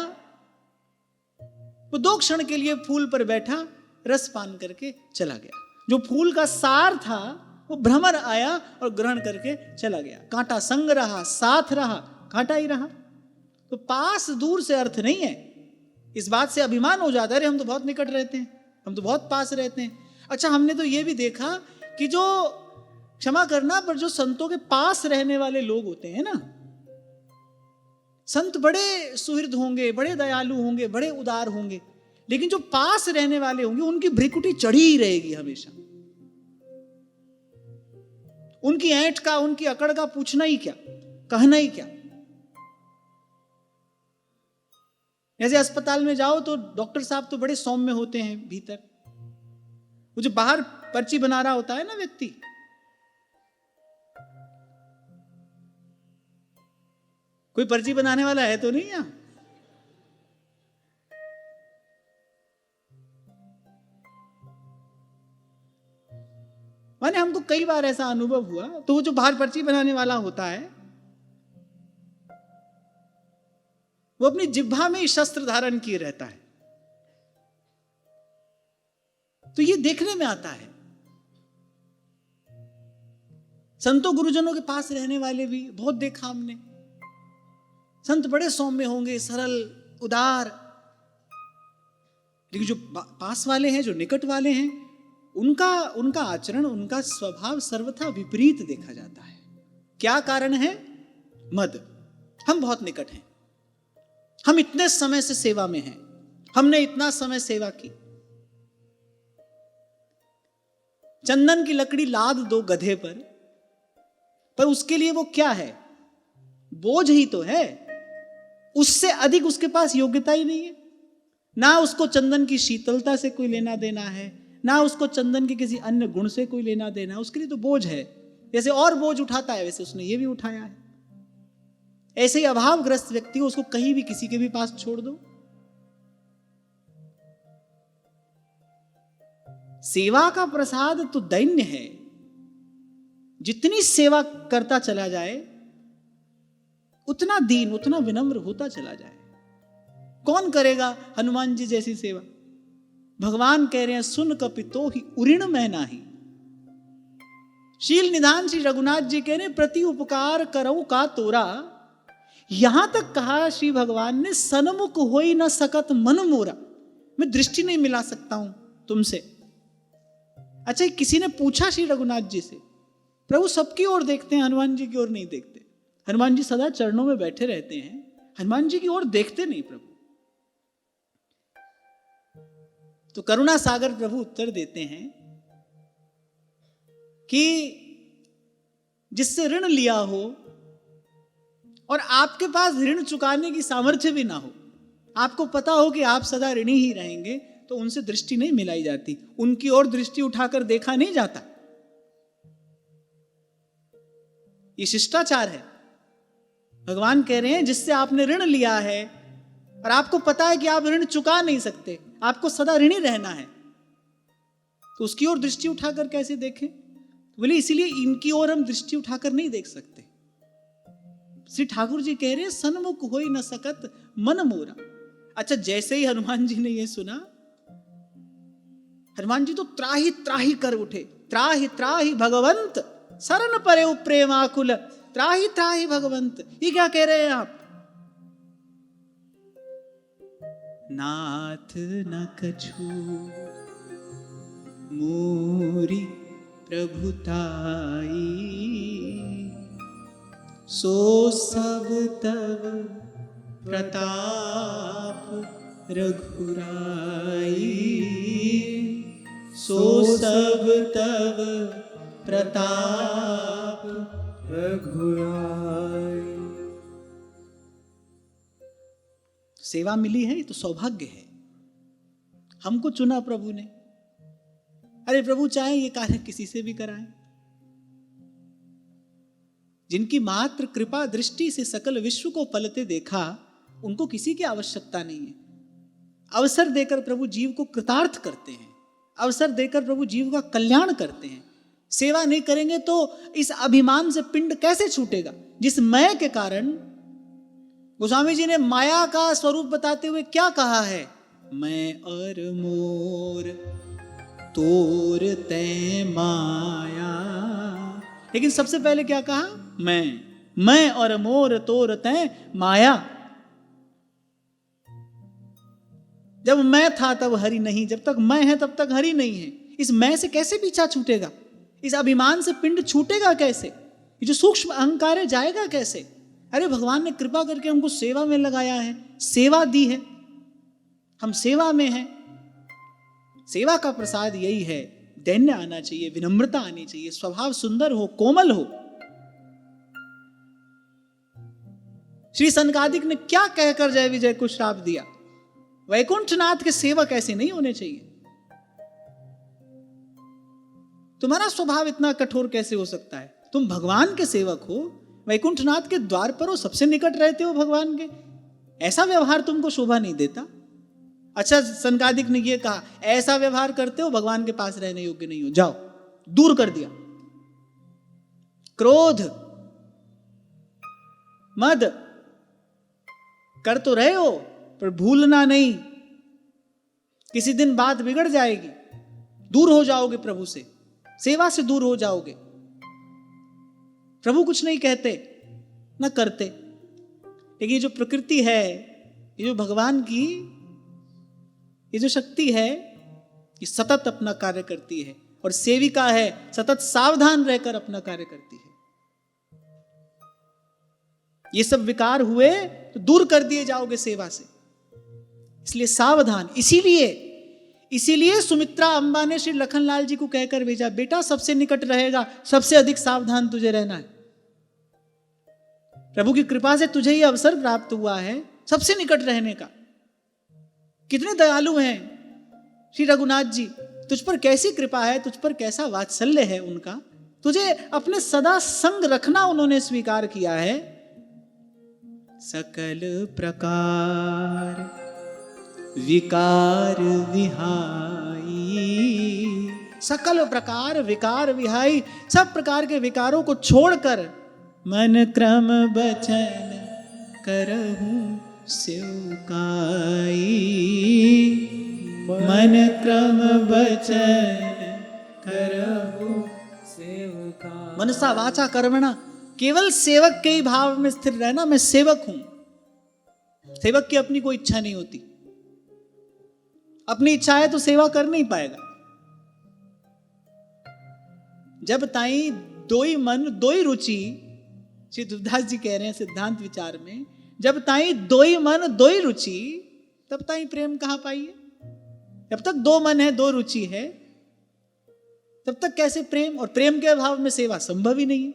वो 2 क्षण के लिए फूल पर बैठा, रस पान करके चला गया। जो फूल का सार था वो भ्रमर आया और ग्रहण करके चला गया। कांटा संग रहा, साथ रहा, कांटा ही रहा। तो पास दूर से अर्थ नहीं है। इस बात से अभिमान हो जाता है, अरे हम तो बहुत निकट रहते हैं, हम तो बहुत पास रहते हैं। अच्छा, हमने तो ये भी देखा कि जो, क्षमा करना, पर जो संतों के पास रहने वाले लोग होते हैं ना, संत बड़े सुहृद होंगे, बड़े दयालु होंगे, बड़े उदार होंगे, लेकिन जो पास रहने वाले होंगे उनकी भ्रिकुटी चढ़ी ही रहेगी हमेशा। उनकी ऐंठ का, उनकी अकड़ का पूछना ही क्या, कहना ही क्या। जैसे अस्पताल में जाओ तो डॉक्टर साहब तो बड़े सौम्य होते हैं भीतर, वो जो बाहर पर्ची बना रहा होता है ना व्यक्ति, कोई पर्ची बनाने वाला है तो नहीं यहां? माने हमको कई बार ऐसा अनुभव हुआ, तो वो जो बाहर पर्ची बनाने वाला होता है वो अपनी जिह्वा में शस्त्र धारण किए रहता है, तो ये देखने में आता है। संतों गुरुजनों के पास रहने वाले भी बहुत देखा हमने। संत बड़े सौम्य होंगे, सरल, उदार, लेकिन जो पास वाले हैं, जो निकट वाले हैं, उनका आचरण, उनका स्वभाव सर्वथा विपरीत देखा जाता है। क्या कारण है? मद। हम बहुत निकट हैं, हम इतने समय से सेवा में हैं, हमने इतना समय सेवा की। चंदन की लकड़ी लाद दो गधे पर उसके लिए वो क्या है? बोझ ही तो है। उससे अधिक उसके पास योग्यता ही नहीं है। ना उसको चंदन की शीतलता से कोई लेना देना है, ना उसको चंदन के किसी अन्य गुण से कोई लेना देना है। उसके लिए तो बोझ है। जैसे और बोझ उठाता है वैसे उसने ये भी उठाया है। ऐसे ही अभावग्रस्त व्यक्ति को उसको कहीं भी किसी के भी पास छोड़ दो। सेवा का प्रसाद तो दैन्य है। जितनी सेवा करता चला जाए उतना दीन, उतना विनम्र होता चला जाए। कौन करेगा हनुमान जी जैसी सेवा? भगवान कह रहे हैं, सुन कपितो ही उऋण मैं नाही। शील निधान श्री रघुनाथ जी कह रहे हैं, प्रति उपकार करो का तोरा। यहां तक कहा श्री भगवान ने, सन्मुख होई न सकत मन मोरा। मैं दृष्टि नहीं मिला सकता हूं तुमसे। अच्छा, किसी ने पूछा श्री रघुनाथ जी से, प्रभु सबकी ओर देखते हैं, हनुमान जी की ओर नहीं देखते। हनुमान जी सदा चरणों में बैठे रहते हैं, हनुमान जी की ओर देखते नहीं प्रभु। तो करुणा सागर प्रभु उत्तर देते हैं कि जिससे ऋण लिया हो और आपके पास ऋण चुकाने की सामर्थ्य भी ना हो, आपको पता हो कि आप सदा ऋणी ही रहेंगे, तो उनसे दृष्टि नहीं मिलाई जाती, उनकी ओर दृष्टि उठाकर देखा नहीं जाता। ये शिष्टाचार है। भगवान कह रहे हैं, जिससे आपने ऋण लिया है और आपको पता है कि आप ऋण चुका नहीं सकते, आपको सदा ऋणी रहना है, तो उसकी ओर दृष्टि उठाकर कैसे देखें? बोले इसीलिए इनकी ओर हम दृष्टि उठाकर नहीं देख सकते। श्री ठाकुर जी कह रहे हैं, सन्मुख होई न सकत मन मोरा। अच्छा, जैसे ही हनुमान जी ने यह सुना, हनुमान जी तो त्राही त्राही कर उठे। त्राही त्राही भगवंत शरण परे प्रेमाकुल। त्राही त्राही भगवंत, ये क्या कह रहे हैं आप? नाथ न कछु मोरी प्रभुताई, सो सब तब प्रताप रघुराई। सो सब तब प्रताप रघुराई। सेवा मिली है, ये तो सौभाग्य है। हमको चुना प्रभु ने। अरे प्रभु चाहे ये कार्य किसी से भी कराएं। जिनकी मात्र कृपा दृष्टि से सकल विश्व को पलते देखा, उनको किसी की आवश्यकता नहीं है। अवसर देकर प्रभु जीव को कृतार्थ करते हैं, अवसर देकर प्रभु जीव का कल्याण करते हैं। सेवा नहीं करेंगे तो इस अभिमान से पिंड कैसे छूटेगा? जिस मैं के कारण गोस्वामी जी ने माया का स्वरूप बताते हुए क्या कहा है? मैं और मोर तोर तै माया। लेकिन सबसे पहले क्या कहा? मैं और मोर तोर तै माया। जब मैं था तब हरि नहीं, जब तक मैं है तब तक हरि नहीं है। इस मैं से कैसे पीछा छूटेगा? इस अभिमान से पिंड छूटेगा कैसे? ये जो सूक्ष्म अहंकार है जाएगा कैसे? अरे भगवान ने कृपा करके हमको सेवा में लगाया है, सेवा दी है, हम सेवा में हैं। सेवा का प्रसाद यही है, दैन्य आना चाहिए, विनम्रता आनी चाहिए, स्वभाव सुंदर हो, कोमल हो। श्री सनकादिक ने क्या कहकर जय विजय को श्राप दिया? वैकुंठनाथ के सेवक ऐसे नहीं होने चाहिए। तुम्हारा स्वभाव इतना कठोर कैसे हो सकता है? तुम भगवान के सेवक हो, वैकुंठनाथ के द्वार पर हो, सबसे निकट रहते हो भगवान के, ऐसा व्यवहार तुमको शोभा नहीं देता। अच्छा, सनकादिक ने यह कहा, ऐसा व्यवहार करते हो भगवान के पास रहने योग्य नहीं हो, जाओ। दूर कर दिया। क्रोध, मद कर तो रहे हो, पर भूलना नहीं, किसी दिन बात बिगड़ जाएगी, दूर हो जाओगे प्रभु से, सेवा से दूर हो जाओगे। प्रभु कुछ नहीं कहते ना करते, लेकिन ये जो प्रकृति है, ये जो भगवान की ये जो शक्ति है, ये सतत अपना कार्य करती है, और सेविका है सतत सावधान रहकर अपना कार्य करती है। ये सब विकार हुए तो दूर कर दिए जाओगे सेवा से, इसलिए सावधान। इसीलिए सुमित्रा अम्बा ने श्री लखनलाल जी को कहकर भेजा, बेटा सबसे निकट रहेगा, सबसे अधिक सावधान तुझे रहना है। प्रभु की कृपा से तुझे यह अवसर प्राप्त हुआ है सबसे निकट रहने का। कितने दयालु हैं श्री रघुनाथ जी, तुझ पर कैसी कृपा है, तुझ पर कैसा वात्सल्य है उनका, तुझे अपने सदा संग रखना उन्होंने स्वीकार किया है। सकल प्रकार विकार विहाई, सकल प्रकार विकार विहाई, सब प्रकार के विकारों को छोड़कर मन क्रम बचन करहूं सेवकाई, मन क्रम बचन करहूं सेवकाई। मनसा वाचा कर्मणा, केवल सेवक के ही भाव में स्थिर रहना। मैं सेवक हूं। सेवक की अपनी कोई इच्छा नहीं होती, अपनी इच्छा है तो सेवा कर नहीं पाएगा। जब ताई दोई मन दोई रुचि, श्री दुर्दास जी कह रहे हैं सिद्धांत विचार में, जब ताई दोई मन दोई रुचि, तब ताई प्रेम कहां पाइए। जब तक दो मन है, दो रुचि है, तब तक कैसे प्रेम, और प्रेम के अभाव में सेवा संभव ही नहीं है।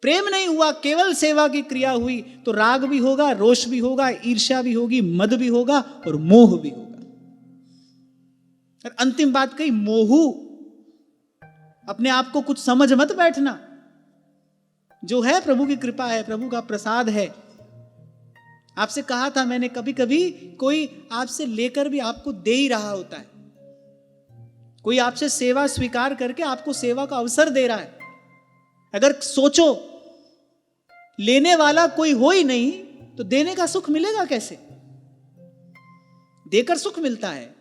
प्रेम नहीं हुआ, केवल सेवा की क्रिया हुई, तो राग भी होगा, रोष भी होगा, ईर्ष्या भी होगी, मद भी होगा और मोह भी होगा। और अंतिम बात कही, मोहू। अपने आप को कुछ समझ मत बैठना, जो है प्रभु की कृपा है, प्रभु का प्रसाद है। आपसे कहा था मैंने, कभी कभी कोई आपसे लेकर भी आपको दे ही रहा होता है, कोई आपसे सेवा स्वीकार करके आपको सेवा का अवसर दे रहा है। अगर सोचो लेने वाला कोई हो ही नहीं, तो देने का सुख मिलेगा कैसे। देकर सुख मिलता है,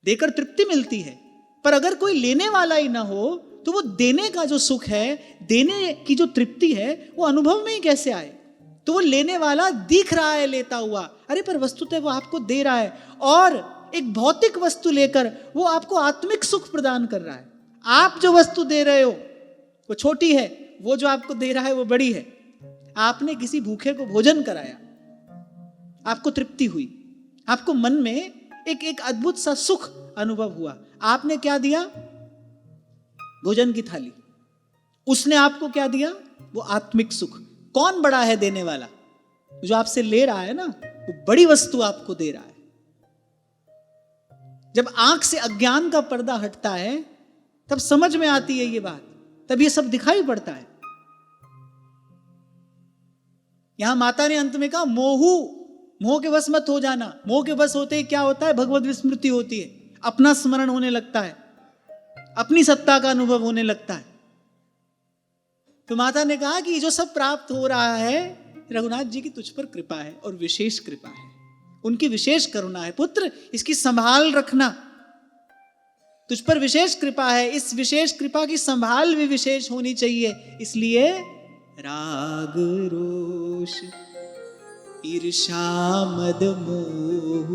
देकर तृप्ति मिलती है, पर अगर कोई लेने वाला ही ना हो, तो वो देने का जो सुख है, देने की जो तृप्ति है, वो अनुभव में ही कैसे आए। तो वो लेने वाला दिख रहा है लेता हुआ, अरे पर वस्तुतः वो आपको दे रहा है, और एक भौतिक वस्तु लेकर वो आपको आत्मिक सुख प्रदान कर रहा है। आप जो वस्तु दे रहे हो वो छोटी है, वो जो आपको दे रहा है वो बड़ी है। आपने किसी भूखे को भोजन कराया, आपको तृप्ति हुई, आपको मन में एक अद्भुत सा सुख अनुभव हुआ। आपने क्या दिया? भोजन की थाली। उसने आपको क्या दिया? वो आत्मिक सुख। कौन बड़ा है देने वाला? जो आपसे ले रहा है ना, वो बड़ी वस्तु आपको दे रहा है। जब आंख से अज्ञान का पर्दा हटता है, तब समझ में आती है ये बात, तब ये सब दिखाई पड़ता है। यहां माता ने अंत में कहा, मोह के वश मत हो जाना। मोह के वश होते ही क्या होता है? भगवत विस्मृति होती है, अपना स्मरण होने लगता है, अपनी सत्ता का अनुभव होने लगता है। तो माता ने कहा कि जो सब प्राप्त हो रहा है, रघुनाथ जी की तुझ पर कृपा है, और विशेष कृपा है, उनकी विशेष करुणा है। पुत्र, इसकी संभाल रखना, तुझ पर विशेष कृपा है, इस विशेष कृपा की संभाल भी विशेष होनी चाहिए। इसलिए राग रोष ईर्षा मद मोह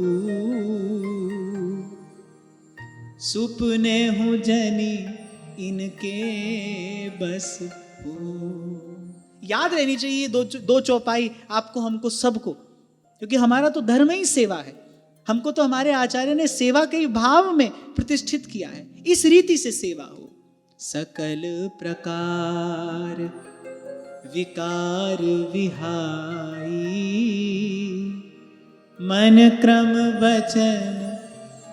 सुपने हूं जनी इनके बस हो। याद रहनी चाहिए दो चौपाई, आपको, हमको, सबको, क्योंकि हमारा तो धर्म ही सेवा है। हमको तो हमारे आचार्य ने सेवा के भाव में प्रतिष्ठित किया है। इस रीति से सेवा हो। सकल प्रकार विकार विहाई, मन क्रम वचन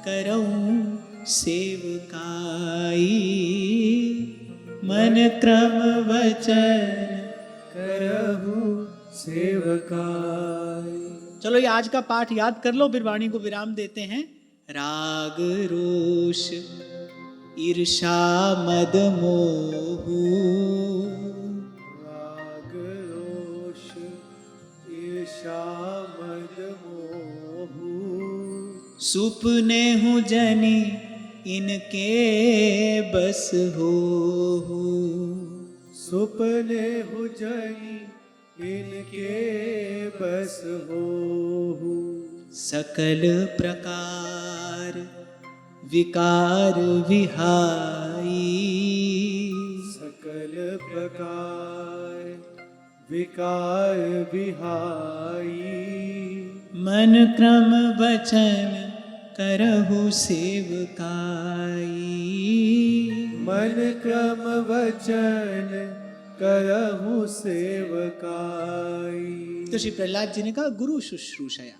करऊं सेवकाई, मन क्रम वचन करहु सेवकाई। चलो ये आज का पाठ याद कर लो, फिर वाणी को विराम देते हैं। राग रोष ईर्षा मद मोह, राग रोष ईर्षा मद मोह, सुपने हूँ जनी इनके बस हो। सुपने हो जनी इनके बस हो। सकल प्रकार विकार विहाई, सकल प्रकार विकार विहाई। मन क्रम वचन करहु सेवकाई। मन क्रम वचन करहु सेवकाई। तो श्री प्रहलाद जी ने कहा गुरु शुश्रूषया।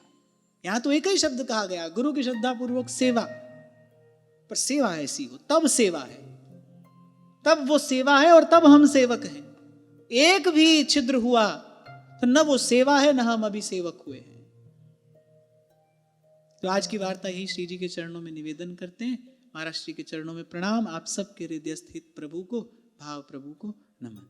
यहां तो एक ही शब्द कहा गया, गुरु की श्रद्धा पूर्वक सेवा। पर सेवा ऐसी हो तब सेवा है, तब वो सेवा है और तब हम सेवक हैं। एक भी छिद्र हुआ तो न वो सेवा है, न हम अभी सेवक हुए हैं। तो आज की वार्ता यही श्री जी के चरणों में निवेदन करते हैं। महाराज श्री के चरणों में प्रणाम। आप सबके हृदय स्थित प्रभु को, भाव प्रभु को नमन।